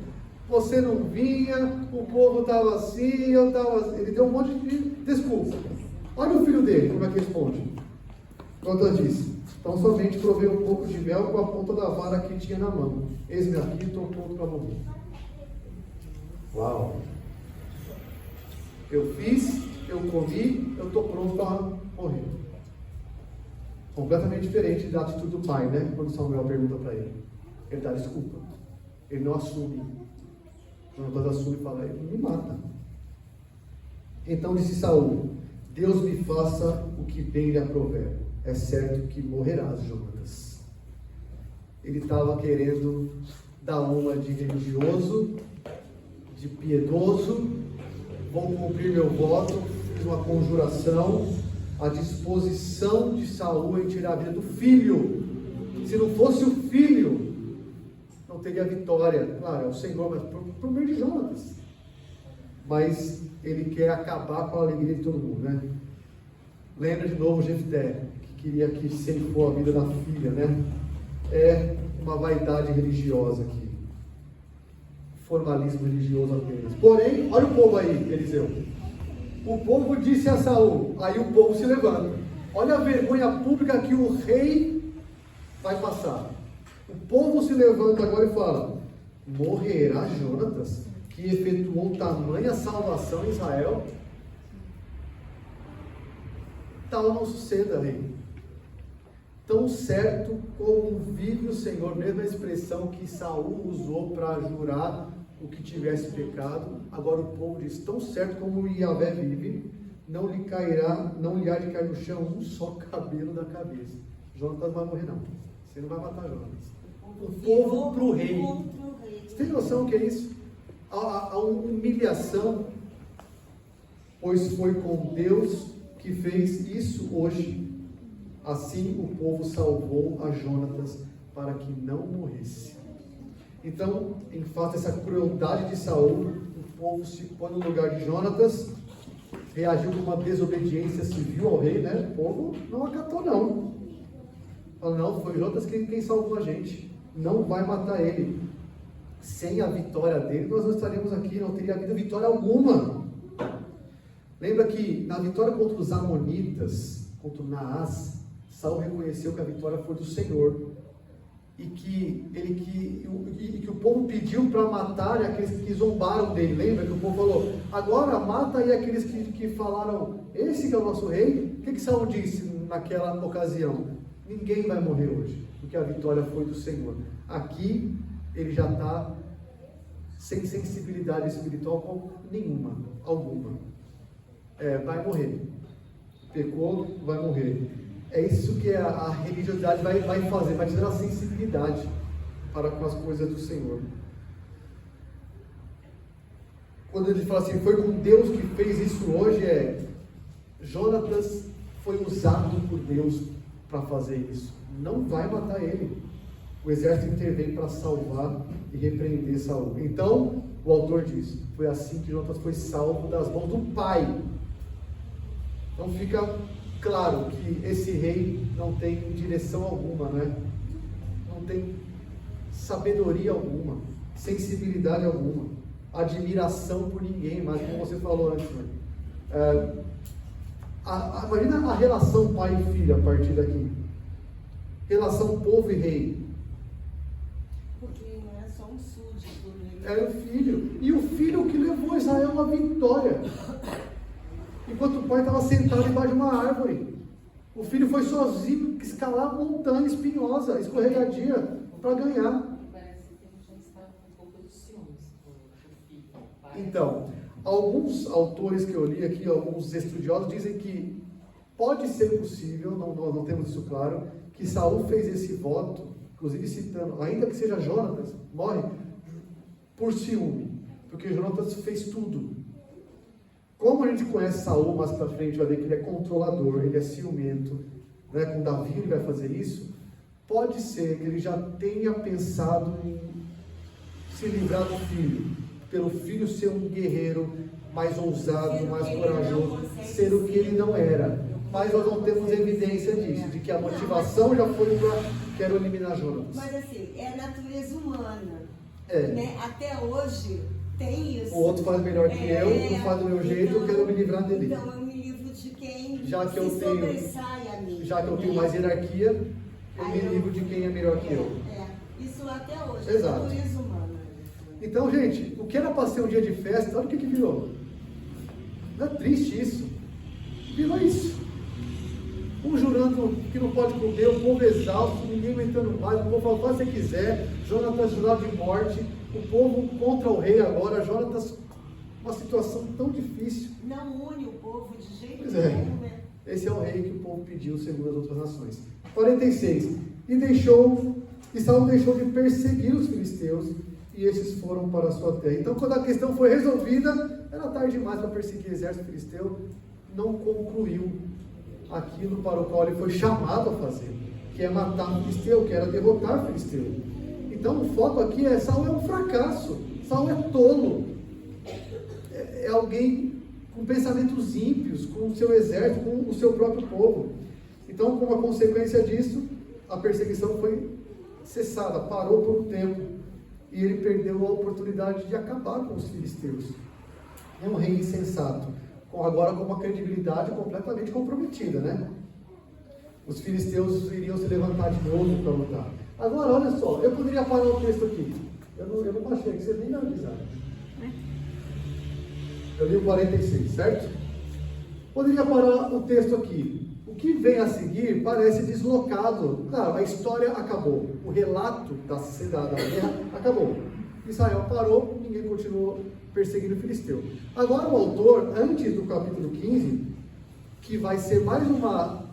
Você não vinha, o povo estava assim, eu estava assim. Ele deu um monte de desculpas. Olha o filho dele, como é que responde. Quando disse: então somente provei um pouco de mel com a ponta da vara que tinha na mão. Eis-me aqui, estou pronto para morrer. Uau! Eu fiz, eu comi, eu estou pronto para morrer. Completamente diferente da atitude do pai, né? Quando Samuel pergunta para ele. Ele dá desculpa. Ele não assume. Jonatas assume e fala: ele me mata. Então disse Saul: Deus me faça o que bem lhe aprouver. É certo que morrerás, Jonatas. Ele estava querendo dar uma de religioso, de piedoso. Vou cumprir meu voto, fiz uma conjuração, a disposição de Saul em tirar a vida do filho. Se não fosse o filho, não teria vitória. Claro, é o Senhor, mas por meio de Jonatas. Mas ele quer acabar com a alegria de todo mundo, né? Lembra de novo Jefté, que queria que ceifou a vida da filha, né? É uma vaidade religiosa aqui. Formalismo religioso apenas. Porém, olha o povo aí, Eliseu. O povo disse a Saul, aí o povo se levanta. Olha a vergonha pública que o rei vai passar. O povo se levanta agora e fala: morrerá Jonatas, que efetuou tamanha salvação em Israel? Tal não suceda, rei. Tão certo como vive o Senhor, mesma expressão que Saul usou para jurar o que tivesse pecado, agora o povo diz: tão certo como Yahvé vive, não lhe há de cair no chão um só cabelo da cabeça. Jonatas não vai morrer não, você não vai matar Jonatas. O povo para o rei. Você tem noção do que é isso? A humilhação, pois foi com Deus que fez isso hoje. Assim o povo salvou a Jonatas para que não morresse. Então, em face dessa crueldade de Saul, o povo se põe no lugar de Jonatas, reagiu com uma desobediência civil ao rei, né? O povo não acatou não. Fala: não, foi Jonatas quem salvou a gente. Não vai matar ele. Sem a vitória dele, nós não estaríamos aqui, não teria havido vitória alguma. Lembra que na vitória contra os Amonitas, contra o Naás, Saul reconheceu que a vitória foi do Senhor. E que o povo pediu para matar aqueles que zombaram dele. Lembra que o povo falou: agora mata aí aqueles que falaram: esse que é o nosso rei? O que Saul disse naquela ocasião? Ninguém vai morrer hoje, porque a vitória foi do Senhor. Aqui ele já está sem sensibilidade espiritual nenhuma, alguma. Vai morrer. Pecou, vai morrer. É isso que a religiosidade vai fazer, vai te dar uma sensibilidade para com as coisas do Senhor. Quando ele fala assim: foi com Deus que fez isso hoje, Jonatas foi usado por Deus para fazer isso. Não vai matar ele. O exército intervém para salvar e repreender Saul. Então, o autor diz: foi assim que Jonatas foi salvo das mãos do pai. Então fica claro que esse rei não tem direção alguma, né? Não tem sabedoria alguma. sensibilidade alguma, admiração por ninguém, mas como você falou antes, né? Imagina a relação pai e filho a partir daqui. Relação povo e rei. Porque não é só um súdito, né? Era o filho. E o filho que levou Israel à vitória. Enquanto o pai estava sentado embaixo de uma árvore. O filho foi sozinho escalar a montanha espinhosa, escorregadia, para ganhar. Parece que ele já estava com um pouco de ciúmes do filho. Pai. Então, alguns autores que eu li aqui, alguns estudiosos, dizem que pode ser possível, nós não temos isso claro, que Saul fez esse voto, inclusive citando, ainda que seja Jonatas, morre por ciúme, porque Jonatas fez tudo. Como a gente conhece Saul mais para frente, vai ver que ele é controlador, ele é ciumento, né? Com Davi ele vai fazer isso. Pode ser que ele já tenha pensado em se livrar do filho, pelo filho ser um guerreiro mais ousado, mais corajoso, ser o que ele não era. Mas nós não temos evidência disso, de que a motivação já foi para quero eliminar Jonatas. Mas assim, é a natureza humana. É. Né? Até hoje tem isso. O outro faz melhor que eu, não faz do meu jeito, eu quero me livrar dele. Então eu me livro de quem Já que eu se tenho- sobressai a mim. Já que eu tenho mais hierarquia, eu me livro de quem é melhor que eu. Isso até hoje, Exato. é a natureza humana. Então, gente, o que era para ser um dia de festa, olha o que virou. Não é triste isso? Virou isso. Um jurando que não pode comer, o povo exausto, ninguém aguentando mais, o povo falando, faz o que você quiser, Jonatas jurado de morte, o povo contra o rei agora, Jonatas, uma situação tão difícil. Não une o povo de jeito Pois é. nenhum, né? Esse é o rei que o povo pediu segundo as outras nações. 46. E Saul deixou de perseguir os filisteus, e esses foram para a sua terra. Então, quando a questão foi resolvida, era tarde demais para perseguir o exército filisteu, não concluiu aquilo para o qual ele foi chamado a fazer, que é matar o filisteu, que era derrotar o filisteu. Então, o foco aqui é Saul é um fracasso, Saul é tolo, é alguém com pensamentos ímpios, com o seu exército, com o seu próprio povo. Então, como a consequência disso, a perseguição foi cessada, parou por um tempo, e ele perdeu a oportunidade de acabar com os filisteus. É um rei insensato, agora com uma credibilidade completamente comprometida, né? Os filisteus iriam se levantar de novo para lutar. Agora, olha só, eu poderia parar o texto aqui. Eu não baixei, que vocês nem me avisaram. Eu li o 46, certo? Poderia parar o texto aqui. O que vem a seguir parece deslocado. Claro, a história acabou. O relato da guerra acabou. Israel parou, ninguém continuou perseguindo o filisteu. Agora o autor, antes do capítulo 15, que vai ser mais uma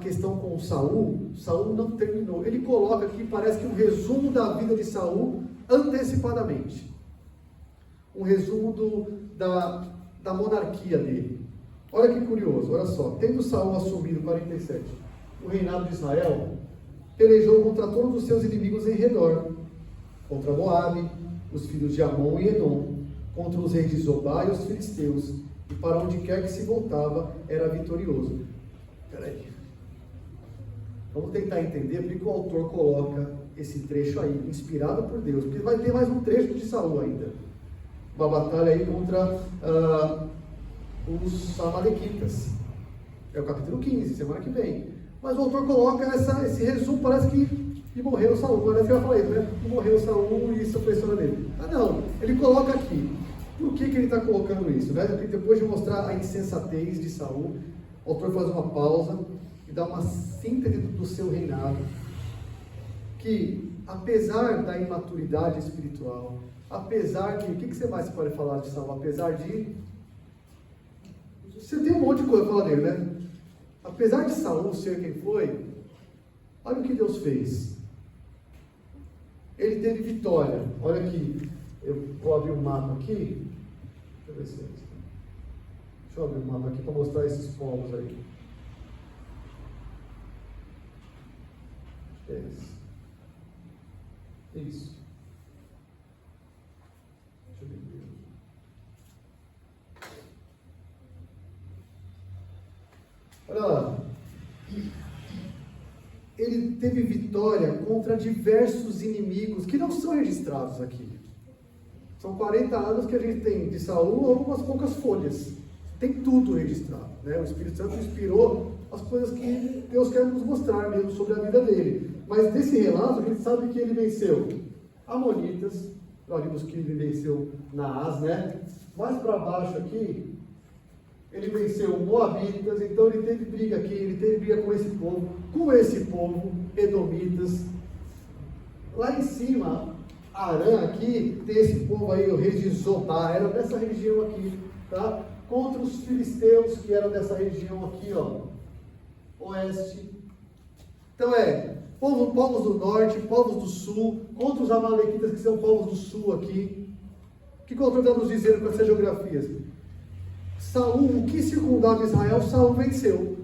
questão com Saul não terminou. Ele coloca aqui, parece que um resumo da vida de Saul antecipadamente. Um resumo da monarquia dele. Olha que curioso, olha só. Tendo Saul assumido, 47, o reinado de Israel, pelejou contra todos os seus inimigos em redor. Contra Moabe, os filhos de Amon e Edom, contra os reis de Zobá e os filisteus, e para onde quer que se voltava, era vitorioso. Peraí. Vamos tentar entender porque o autor coloca esse trecho aí, inspirado por Deus, porque vai ter mais um trecho de Saul ainda. Uma batalha aí contra os amalequitas. É o capítulo 15, semana que vem. Mas o autor coloca esse resumo, parece que morreu Saul. Parece que eu falei, né? Morreu Saul e isso foi a história dele. Ah, não. Ele coloca aqui. Por que ele está colocando isso? Né? Porque depois de mostrar a insensatez de Saul, o autor faz uma pausa e dá uma síntese do seu reinado. Que, apesar da imaturidade espiritual, apesar de... O que você mais pode falar de Saul? Apesar de... Você tem um monte de coisa para falar dele, né? Apesar de Saul ser quem foi, olha o que Deus fez. Ele teve vitória. Olha aqui. Eu vou abrir um mapa aqui. Deixa eu ver se é isso. Deixa eu abrir um mapa aqui para mostrar esses povos aí. É esse. Isso. Deixa eu ver. Olha lá. ele teve vitória contra diversos inimigos que não são registrados aqui. São 40 anos que a gente tem de Saul, algumas poucas folhas. Tem tudo registrado, né? O Espírito Santo inspirou as coisas que Deus quer nos mostrar mesmo sobre a vida dele. Mas desse relato a gente sabe que ele venceu Amonitas, nós vimos que ele venceu Naás, né? Mais para baixo aqui, ele venceu Moabitas, então ele teve briga aqui, ele teve briga com esse povo, Edomitas. Lá em cima, Arã aqui, tem esse povo aí, o rei de Zobá, era dessa região aqui, tá? Contra os filisteus, que eram dessa região aqui, ó, oeste. Então povos do norte, povos do sul, contra os amalequitas, que são povos do sul aqui. O que o autor está nos dizendo com essas geografias? Saul, o que circundava Israel, Saul venceu.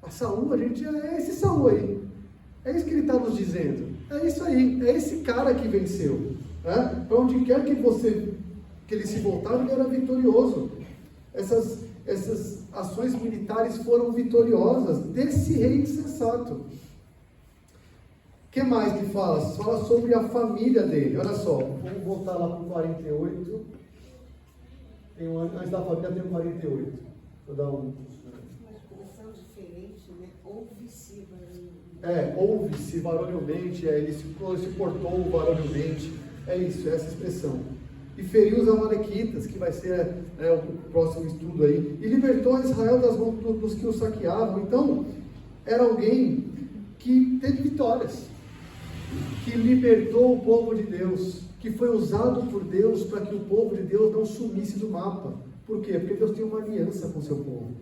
A Saul, é esse Saul aí. É isso que ele está nos dizendo. É isso aí, é esse cara que venceu. Né? Para onde quer que ele se voltava, ele era vitorioso. Essas ações militares foram vitoriosas desse rei insensato. O que mais que fala? Fala sobre a família dele. Olha só, vamos voltar lá para o 48. Antes da família tem o 48. Vou dar um. Uma expressão diferente, né? Ouve-se varonilmente, ele se portou varonilmente. É isso, é essa expressão. E feriu os amalequitas, que vai ser o próximo estudo aí. E libertou Israel das mãos dos que o saqueavam. Então, era alguém que teve vitórias, que libertou o povo de Deus, que foi usado por Deus para que o povo de Deus não sumisse do mapa. Por quê? Porque Deus tem uma aliança com o seu povo.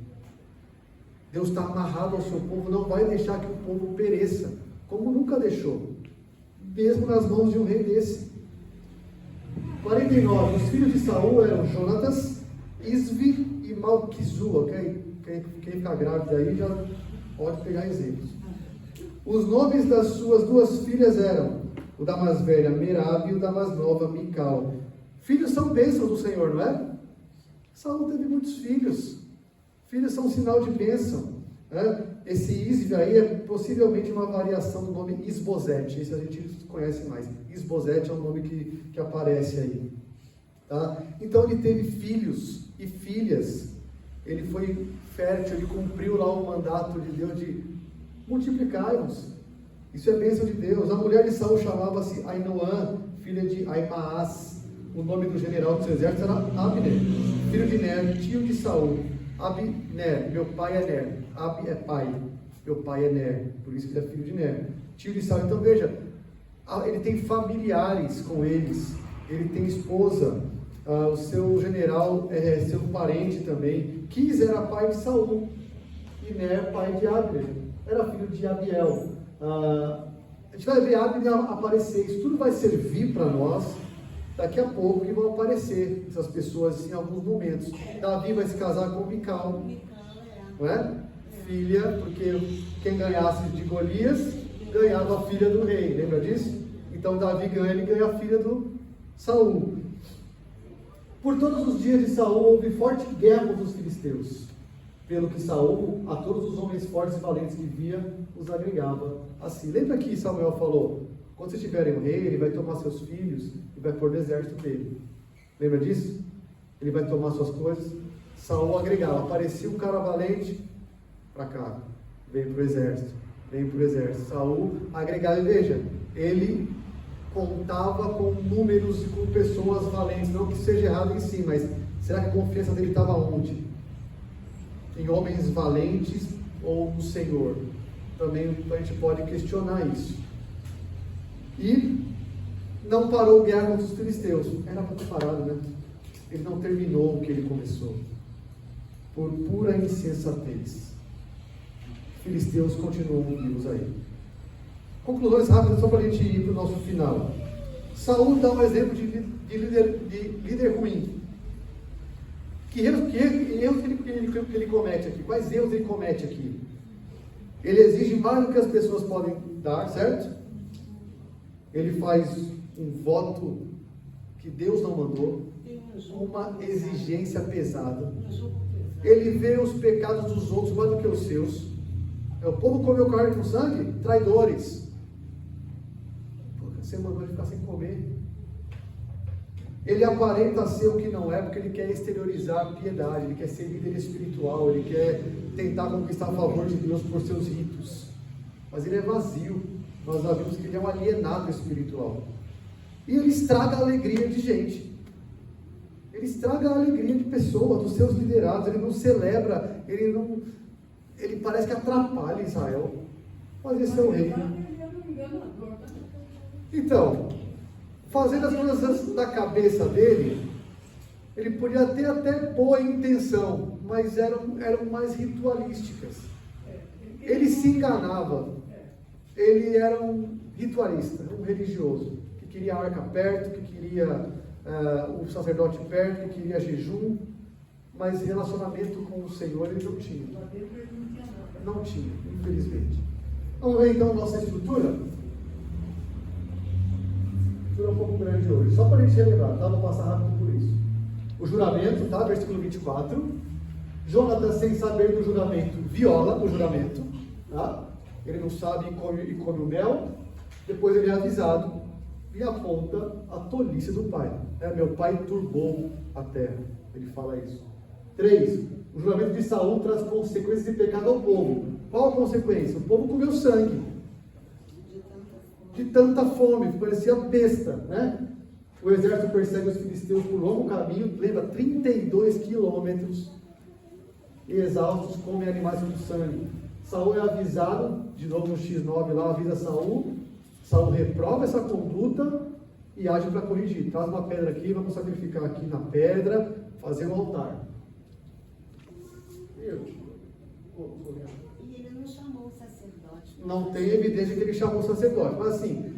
Deus está amarrado ao seu povo, não vai deixar que o povo pereça, como nunca deixou, mesmo nas mãos de um rei desse. 49. Os filhos de Saul eram Jonatas, Isvi e Malquizua. Quem ficar grávida aí já pode pegar exemplos. Os nomes das suas duas filhas eram o da mais velha, Merab, e o da mais nova, Mical. Filhos são bênçãos do Senhor, não é? Saul teve muitos filhos. Filhos são um sinal de bênção. Né? Esse Isvi aí é possivelmente uma variação do nome Isbosete. Esse a gente conhece mais. Isbosete é um nome que aparece aí. Tá? Então ele teve filhos e filhas. Ele foi fértil, ele cumpriu lá o mandato de Deus de multiplicar-nos. Isso é bênção de Deus. A mulher de Saul chamava-se Ainoã, filha de Aimaas. O nome do general dos exércitos era Abner, filho de Ner, tio de Saul. Abner, meu pai é Ner. Ab é pai, meu pai é Ner. Por isso que ele é filho de Ner. Tio de Saul. Então veja, ele tem familiares com eles. Ele tem esposa. O seu general é seu parente também. Quis era pai de Saul. E Ner, pai de Abner. Era filho de Abiel. A gente vai ver Abner aparecer. Isso tudo vai servir para nós daqui a pouco, que vão aparecer essas pessoas em alguns momentos. Davi vai se casar com Mical, não é? Filha, porque quem ganhasse de Golias ganhava a filha do rei, lembra disso? Então Davi ganha, ele ganha a filha do Saul. Por todos os dias de Saul houve forte guerra contra os filisteus, pelo que Saul, a todos os homens fortes e valentes que via, os agregava assim. Lembra que Samuel falou: quando vocês tiverem um rei, ele vai tomar seus filhos e vai pôr no exército dele. Lembra disso? Ele vai tomar suas coisas. Saul agregava. Aparecia um cara valente, para cá, veio para o exército. Saul agregava. E veja, ele contava com números e com pessoas valentes. Não que seja errado em si, mas será que a confiança dele estava onde? Em homens valentes ou no Senhor? Também a gente pode questionar isso. E não parou guerra contra os filisteus. Era para ter parado, né? Ele não terminou o que ele começou. Por pura insensatez. Os filisteus continuam vivos aí. Conclusões rápidas só para a gente ir para o nosso final. Saul dá um exemplo de líder ruim. Que erros que ele comete aqui? Quais erros ele comete aqui? Ele exige mais do que as pessoas podem dar, certo? Ele faz um voto que Deus não mandou, uma exigência pesada. Ele vê os pecados dos outros mais do que os seus. O povo comeu carne com sangue? Traidores. Pô, você mandou ele ficar sem comer. Ele aparenta ser o que não é, porque ele quer exteriorizar a piedade, ele quer ser líder espiritual, ele quer tentar conquistar a favor de Deus por seus ritos. Mas ele é vazio. Nós já vimos que ele é um alienado espiritual. E ele estraga a alegria de gente. Ele estraga a alegria de pessoas, dos seus liderados. Ele não celebra, ele parece que atrapalha Israel. Mas esse é o rei. Então, fazendo as coisas da cabeça dele, ele podia ter até boa intenção, mas eram mais ritualísticas. Ele se enganava. Ele era um ritualista, um religioso, que queria a arca perto, que queria o sacerdote perto, que queria jejum, mas relacionamento com o Senhor ele não tinha. Não tinha, infelizmente. Vamos ver então a nossa estrutura? Estrutura um pouco grande hoje, só para a gente relembrar, tá? Vou passar rápido por isso. O juramento, tá? Versículo 24. Jonatas, sem saber do juramento, viola o juramento, tá? Ele não sabe e come o mel. Depois ele é avisado e aponta a tolice do pai. Meu pai turbou a terra. Ele fala isso. 3. O juramento de Saul traz consequências de pecado ao povo. Qual a consequência? O povo comeu sangue. De tanta fome, parecia besta, né? O exército persegue os filisteus por longo caminho, leva 32 quilômetros, e exaustos comem animais com sangue. Saul é avisado, de novo no X9 lá, avisa Saul. Saul reprova essa conduta e age para corrigir. Traz uma pedra aqui, vamos sacrificar aqui na pedra, fazer um altar. E ele não chamou o sacerdote. Não tem evidência que ele chamou o sacerdote, mas assim,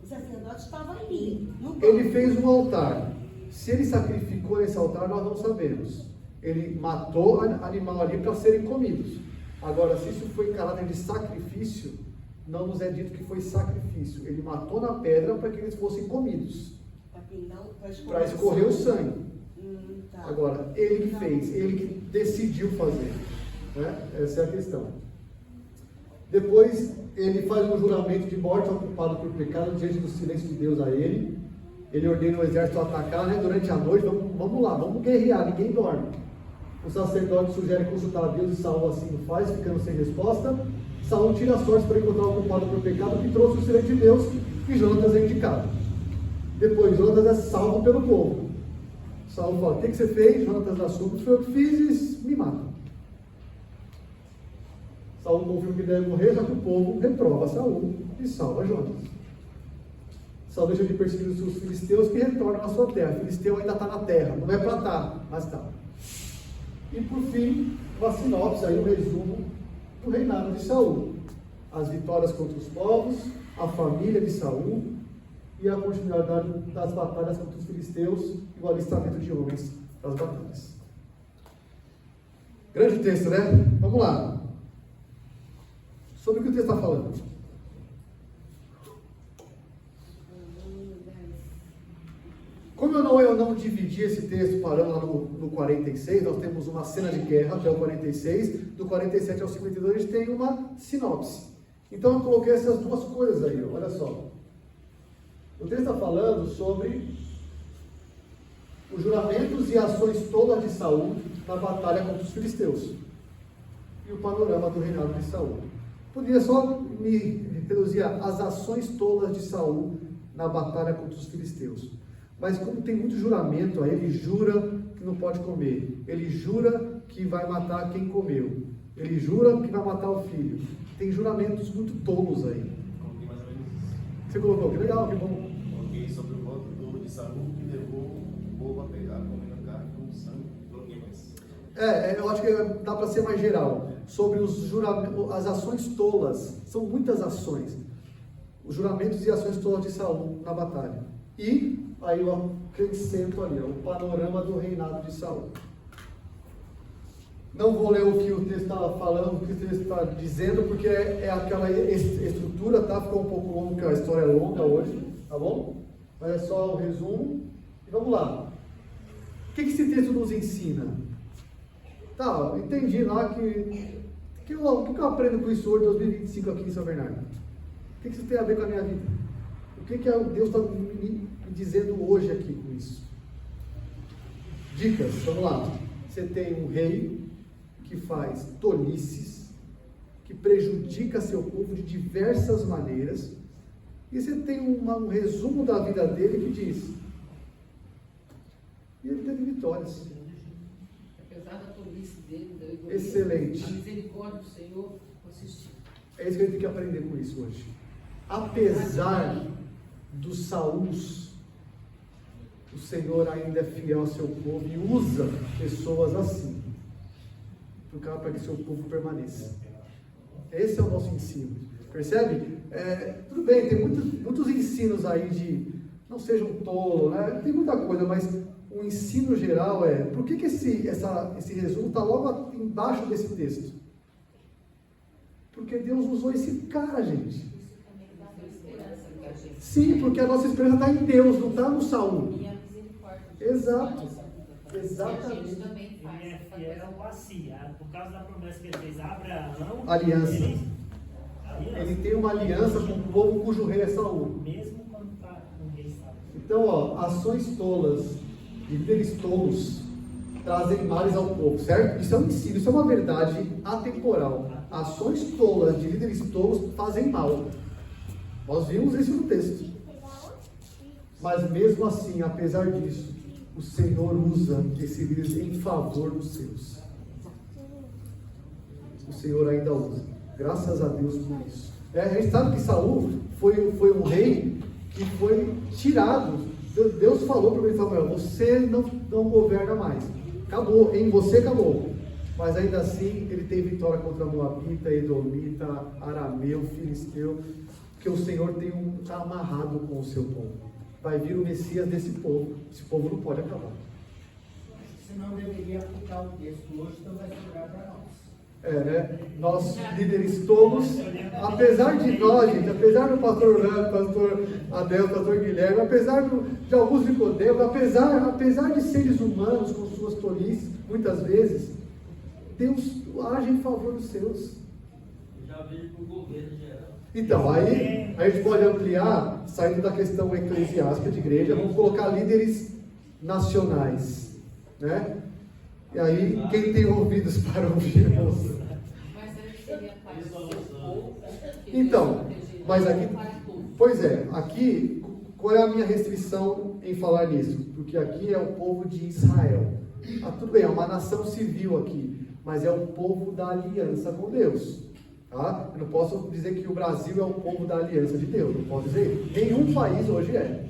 O sacerdote estava ali. ele fez um altar. Se ele sacrificou nesse altar, nós não sabemos. Ele matou animal ali para serem comidos. Agora, se isso foi em caráter de sacrifício, não nos é dito que foi sacrifício. Ele matou na pedra para que eles fossem comidos, para escorrer o sangue. Tá. Agora, ele que fez, ele que decidiu fazer, né? Essa é a questão. Depois, ele faz um juramento de morte ao culpado por pecado diante do silêncio de Deus a ele. Ele ordena o exército a atacar, né? Durante a noite. Vamos lá, vamos guerrear, ninguém dorme. O sacerdote sugere consultar a Deus e Saul assim o faz, ficando sem resposta. Saul tira a sorte para encontrar o culpado por pecado, que trouxe o silêncio de Deus, e Jonatas é indicado. Depois, Jonatas é salvo pelo povo. Saul fala: o que você fez? Jonatas assume: foi eu que fiz, me mata. Saul confirma que deve morrer, só que o povo reprova Saul e salva Jonatas. Saul deixa de perseguir os seus filisteus, que retornam à sua terra. O filisteu ainda está na terra, não é para estar, mas está. E por fim, uma sinopse, aí um resumo do reinado de Saul. As vitórias contra os povos, a família de Saul e a continuidade das batalhas contra os filisteus e o alistamento de homens das batalhas. Grande texto, né? Vamos lá. Sobre o que o texto está falando. Como eu não dividi esse texto parando lá no 46, nós temos uma cena de guerra até o 46, do 47 ao 52 a gente tem uma sinopse. Então eu coloquei essas duas coisas aí, olha só. O texto está falando sobre os juramentos e ações tolas de Saul na batalha contra os filisteus. E o panorama do reinado de Saul. Poderia só me reduzir às ações tolas de Saul na batalha contra os filisteus. Mas como tem muito juramento, aí ele jura que não pode comer. Ele jura que vai matar quem comeu. Ele jura que vai matar o filho. Tem juramentos muito tolos aí. Coloquei mais ou menos isso. Você colocou? Que legal, que bom. Coloquei sobre o voto tolo de Saul que levou o povo a pegar, comendo carne com sangue. Coloquei mais. Eu acho que dá para ser mais geral. Sobre os juramentos, as ações tolas. São muitas ações. Os juramentos e ações tolas de Saul na batalha. E aí eu acrescento ali, o panorama do reinado de Saul. Não vou ler o que o texto está falando, o que o texto está dizendo, porque é aquela estrutura, tá? Ficou um pouco longo, porque a história é longa hoje, tá bom? Mas é só o resumo. E vamos lá. O que esse texto nos ensina? Tá, entendi lá que O que eu aprendo com isso hoje, 2025, aqui em São Bernardo? O que isso tem a ver com a minha vida? O que Deus está me dizendo hoje aqui com isso? Dicas, vamos lá. Você tem um rei que faz tolices, que prejudica seu povo de diversas maneiras, e você tem um resumo da vida dele que diz: e ele teve vitórias. Apesar da tolice dele, da egoísmo, Excelente. a misericórdia do Senhor consistiu. É isso que a gente tem que aprender com isso hoje. Apesar dos Saúls, o Senhor ainda é fiel ao seu povo e usa pessoas assim, para que seu povo permaneça. Esse é o nosso ensino. Percebe? Tudo bem, tem muitos ensinos aí de não seja um tolo, né? Tem muita coisa, mas o ensino geral por que esse resumo está logo embaixo desse texto? Porque Deus usou esse cara, gente. Isso também dá uma esperança pra gente. Sim, porque a nossa esperança está em Deus, não está no Saul. E a misericórdia de Exato. Deus na nossa vida também. Exatamente. E a gente também faz Ele é essa fiel coisa. a si, por causa da promessa que ele fez a Abraão. Aliança. Aliança. Ele tem uma aliança com o povo cujo rei é Saul. Mesmo quando está com rei Saul. Então, ações tolas, líderes tolos, trazem males ao povo, certo? Isso é um ensino, isso é uma verdade atemporal. Ações tolas de líderes tolos fazem mal. Nós vimos isso no texto. Mas mesmo assim, apesar disso, o Senhor usa esse líder em favor dos seus. O Senhor ainda usa. Graças a Deus por isso. A gente sabe que Saul foi um rei que foi tirado. Deus falou para ele, Samuel: você não governa mais. Acabou, em você acabou. Mas ainda assim, ele tem vitória contra Moabita, Edomita, Arameu, Filisteu, porque o Senhor está amarrado com o seu povo. Vai vir o Messias desse povo. Esse povo não pode acabar. Senão deveria aplicar o texto hoje, então vai sobrar para nós. Né? Nós, líderes tolos, apesar de nós, gente, apesar do pastor Orlando, pastor Adel, pastor Guilherme, apesar de alguns Nicodemos, apesar de seres humanos com suas tolices, muitas vezes, Deus age em favor dos seus. Já vejo para o governo geral. Então, aí a gente pode ampliar, saindo da questão eclesiástica de igreja, vamos colocar líderes nacionais, né? E aí, quem tem ouvidos para ouvir, ouça. Mas ele seria para o seu povo. que Então, Deus protegeria mas aqui, para todos. pois é, aqui, qual é a minha restrição em falar nisso? Porque aqui é o povo de Israel. Tudo bem, é uma nação civil aqui, mas é o povo da aliança com Deus. Tá? Eu não posso dizer que o Brasil é o povo da aliança de Deus, não posso dizer. Nenhum país hoje é.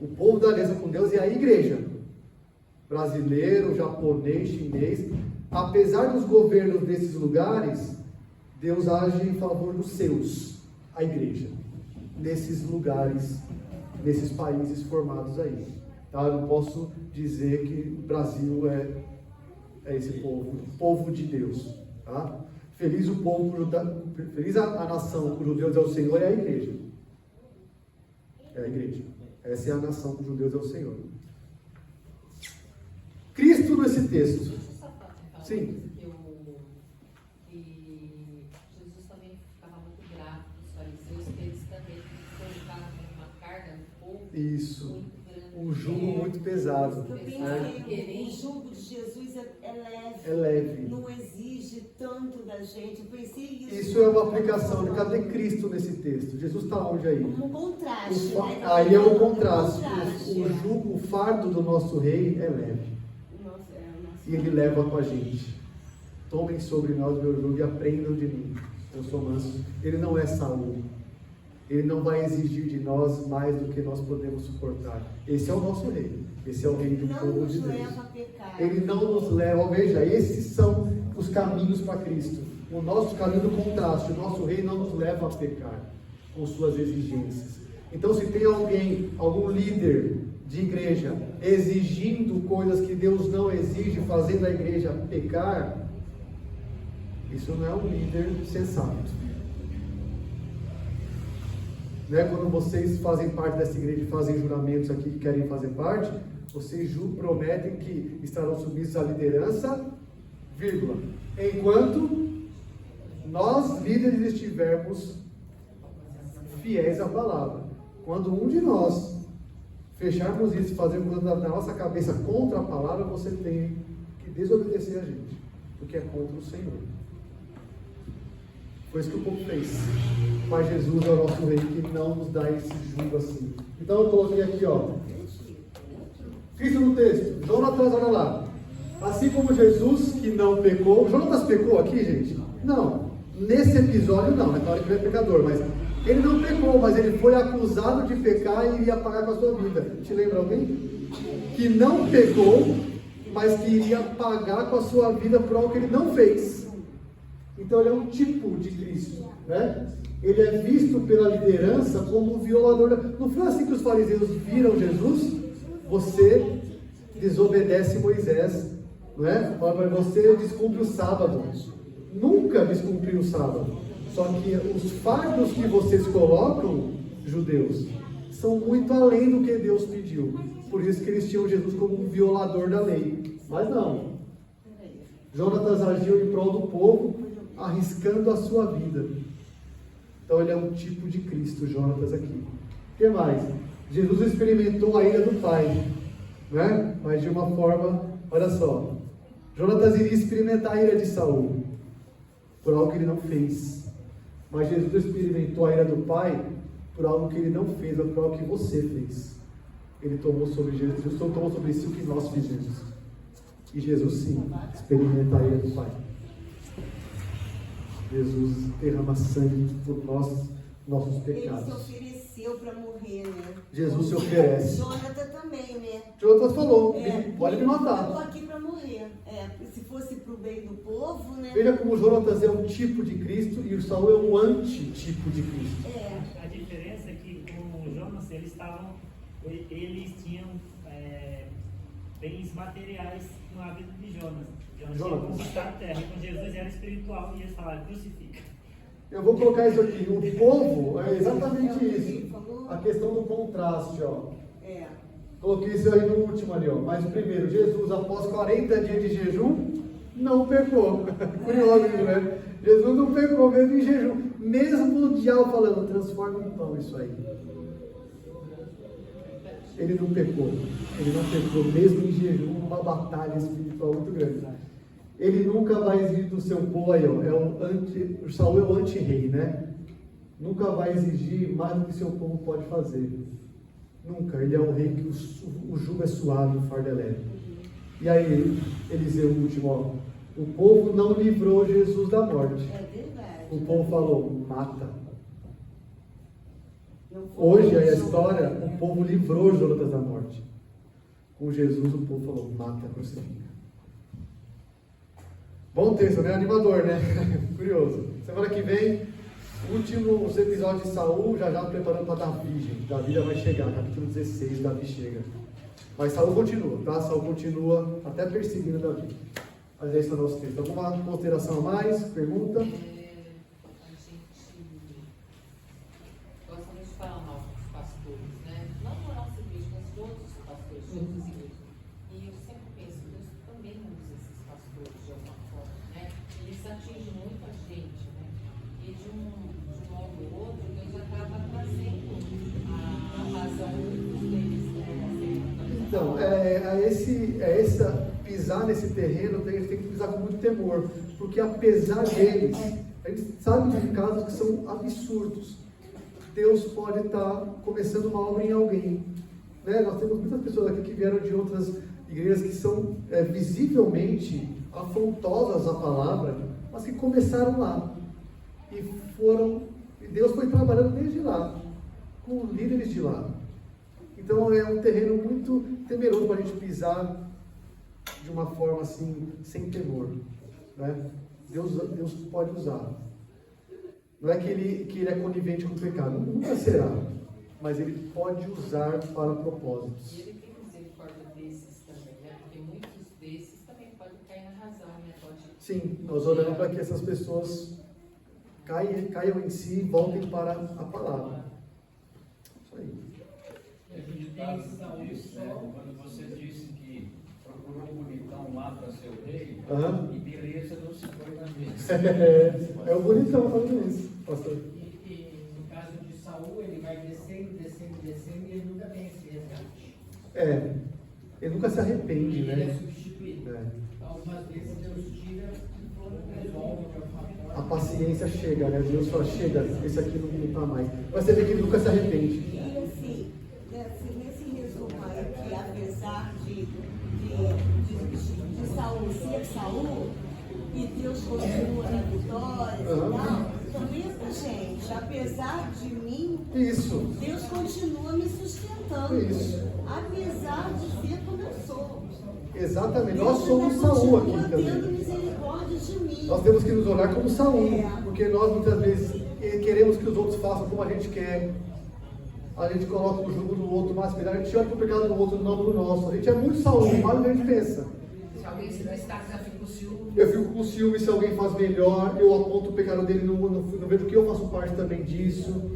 O povo da aliança com Deus é a igreja. Brasileiro, japonês, chinês. Apesar dos governos desses lugares, Deus age em favor dos seus, a igreja, nesses lugares, nesses países formados aí. Tá? Eu não posso dizer que o Brasil é esse povo, o povo de Deus. Tá? Feliz o povo, feliz a nação cujo Deus é o Senhor, é a igreja. É a igreja. Essa é a nação cujo Deus é o Senhor. Cristo nesse texto. Deixa eu só falar Sim. que Jesus também ficava muito bravo com os fariseus, que eles também colocavam uma carga no povo Isso. muito grande. Um jugo muito pesado. Eu pensei, o jugo de Jesus é leve. É leve. Não exige tanto da gente. Eu pensei isso. Isso é uma aplicação de cadê Cristo nesse texto? Jesus está onde aí? Um contraste, né? Aí é o contraste. contraste. O jugo, o fardo do nosso rei é leve. Nossa, E ele leva com a gente. Tomem sobre nós o meu jugo e aprendam de mim. Eu sou manso. Ele não é Saul. Ele não vai exigir de nós mais do que nós podemos suportar. Esse é o nosso rei. Esse é o rei do não povo nos de Deus. leva a pecar. Ele não nos leva, veja, esses são os caminhos para Cristo. O nosso caminho do contraste, o nosso rei não nos leva a pecar com suas exigências. Então, se tem alguém, algum líder de igreja, exigindo coisas que Deus não exige, fazendo a igreja pecar, isso não é um líder sensato. Né? Quando vocês fazem parte dessa igreja e fazem juramentos aqui que querem fazer parte, vocês prometem que estarão submissos à liderança, vírgula, enquanto nós líderes estivermos fiéis à palavra. Quando um de nós fecharmos isso e fazermos na nossa cabeça contra a palavra, você tem que desobedecer a gente, porque é contra o Senhor. Foi isso que o povo fez. Mas Jesus é o nosso rei que não nos dá esse jugo assim. Então eu coloquei aqui, ó. Escrito no texto, Jonatas, olha lá. Assim como Jesus que não pecou. Jonatas pecou aqui, gente? Não. Nesse episódio não, é claro que ele é pecador, mas ele não pecou, mas ele foi acusado de pecar e iria pagar com a sua vida. Te lembra alguém? Que não pecou, mas que iria pagar com a sua vida por algo que ele não fez. Então ele é um tipo de Cristo, né? Ele é visto pela liderança como um violador. Não foi assim que os fariseus viram Jesus? Você desobedece Moisés, não é? Você descumpre o sábado. Nunca descumpriu o sábado. Só que os fardos que vocês colocam, judeus, são muito além do que Deus pediu. Por isso que eles tinham Jesus como um violador da lei. Mas não. Jonatas agiu em prol do povo, arriscando a sua vida. Então ele é um tipo de Cristo, Jonatas aqui. O que mais? Jesus experimentou a ira do Pai, né? Mas de uma forma, olha só, Jonatas iria experimentar a ira de Saul, por algo que ele não fez. Mas Jesus experimentou a ira do Pai por algo que ele não fez, mas por algo que você fez. Ele tomou sobre Jesus, tomou sobre si o que nós fizemos. E Jesus sim, experimenta a ira do Pai. Jesus derrama sangue por nossos pecados. Ele se ofereceu para morrer, né? Jesus se oferece. Jonatas também, né? Jonatas falou, É, pode me eu matar. estou aqui para morrer. Se fosse para o bem do povo, né? Veja como Jonatas é um tipo de Cristo e o Saul é um antitipo de Cristo. A diferença é que com o Jonas, eles tinham bens materiais na vida de Jonas. Jonas tinha conquistado a terra, com Jesus era espiritual e eles falaram, crucifica. Eu vou colocar isso aqui, o povo é exatamente isso. A questão do contraste, ó. Coloquei isso aí no último ali, ó. Mas o primeiro, Jesus, após 40 dias de jejum, não pecou. Curioso, né? Jesus não pecou, mesmo em jejum. Mesmo o diabo falando, transforma em pão isso aí. Ele não pecou. Ele não pecou, mesmo em jejum, uma batalha espiritual muito grande. Ele nunca vai exigir do seu povo aí, ó. O Saul é o anti-rei, né? Nunca vai exigir mais do que seu povo pode fazer. Nunca. Ele é um rei que o jugo é suave, o fardo é leve. E aí, Eliseu, o último, ó. O povo não livrou Jesus da morte. É verdade. O povo falou, mata. Hoje, aí a história, o povo livrou Jonatas da morte. Com Jesus, o povo falou, mata, crucifica. Bom texto, né? Animador, né? Curioso. Semana que vem, últimos episódios de Saul, já preparando para Davi, gente. Davi já vai chegar, capítulo 16, Davi chega. Mas Saul continua, tá? Saul continua até perseguindo Davi. Mas esse é o nosso texto. Alguma consideração a mais? Pergunta? A gente gosta muito de falar mal dos pastores, né? Não na nossa igreja, mas todos os pastores, todas as igrejas. E eu sempre penso, Deus também usa esses pastores de alguma forma, né? Eles atingem muito a gente, né? E de um modo ou outro, Deus acaba trazendo a razão deles, né? Então, essa pisar nesse terreno, a gente tem que pisar com muito temor, porque apesar deles, a gente sabe de casos que são absurdos. Deus pode estar começando uma obra em alguém, né? Nós temos muitas pessoas aqui que vieram de outras igrejas que são visivelmente afrontosas à palavra, mas que começaram lá e Deus foi trabalhando desde lá, com líderes de lá. Então é um terreno muito temeroso para a gente pisar de uma forma assim, sem temor, né? Deus pode usar. Não é que ele é conivente com o pecado, nunca será, mas ele pode usar para propósitos. E ele tem misericórdia desses também, né? Porque muitos desses também podem cair na razão, né? Sim, nós oramos para que essas pessoas caiam em si e voltem para a palavra. Isso aí. Acreditado nisso, né? Quando você disse que procurou um bonitão lá para para ser o rei, Aham. e beleza não se põe na mesa. É o bonitão falando isso, pastor. E no caso de Saul, ele vai descendo e ele nunca tem esse resgate. Ele nunca se arrepende, Ele é né? substituído. É. Algumas vezes Deus tira e resolve de alguma A forma. paciência chega, né? Deus fala, chega, esse aqui não está mais. Mas você vê que ele nunca se arrepende. E assim, nesse resumo aí, que apesar de Saul ser Saul, e Deus continua na vitória e tal, também essa gente, apesar de mim, Isso. Deus continua me sustentando. Isso. Apesar de ser como eu sou. Exatamente. Deus Nós somos ainda Saul aqui continua tendo também. misericórdia de mim. Nós temos que nos olhar como Saul, É. porque nós muitas vezes queremos que os outros façam como a gente quer. A gente coloca o jogo no outro, mas a gente olha para o pecado do outro, não do nosso. A gente é muito Saul, mais do que a gente pensa. Se alguém se destaca, fica com ciúme. Eu fico com ciúme se alguém faz melhor, eu aponto o pecado dele, não vejo que eu faço parte também disso.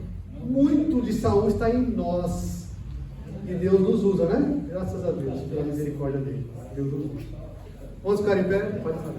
Muito de Saul está em nós. E Deus nos usa, né? Graças a Deus, pela misericórdia dele. Deus nos usa. Vamos ficar em pé? Pode falar.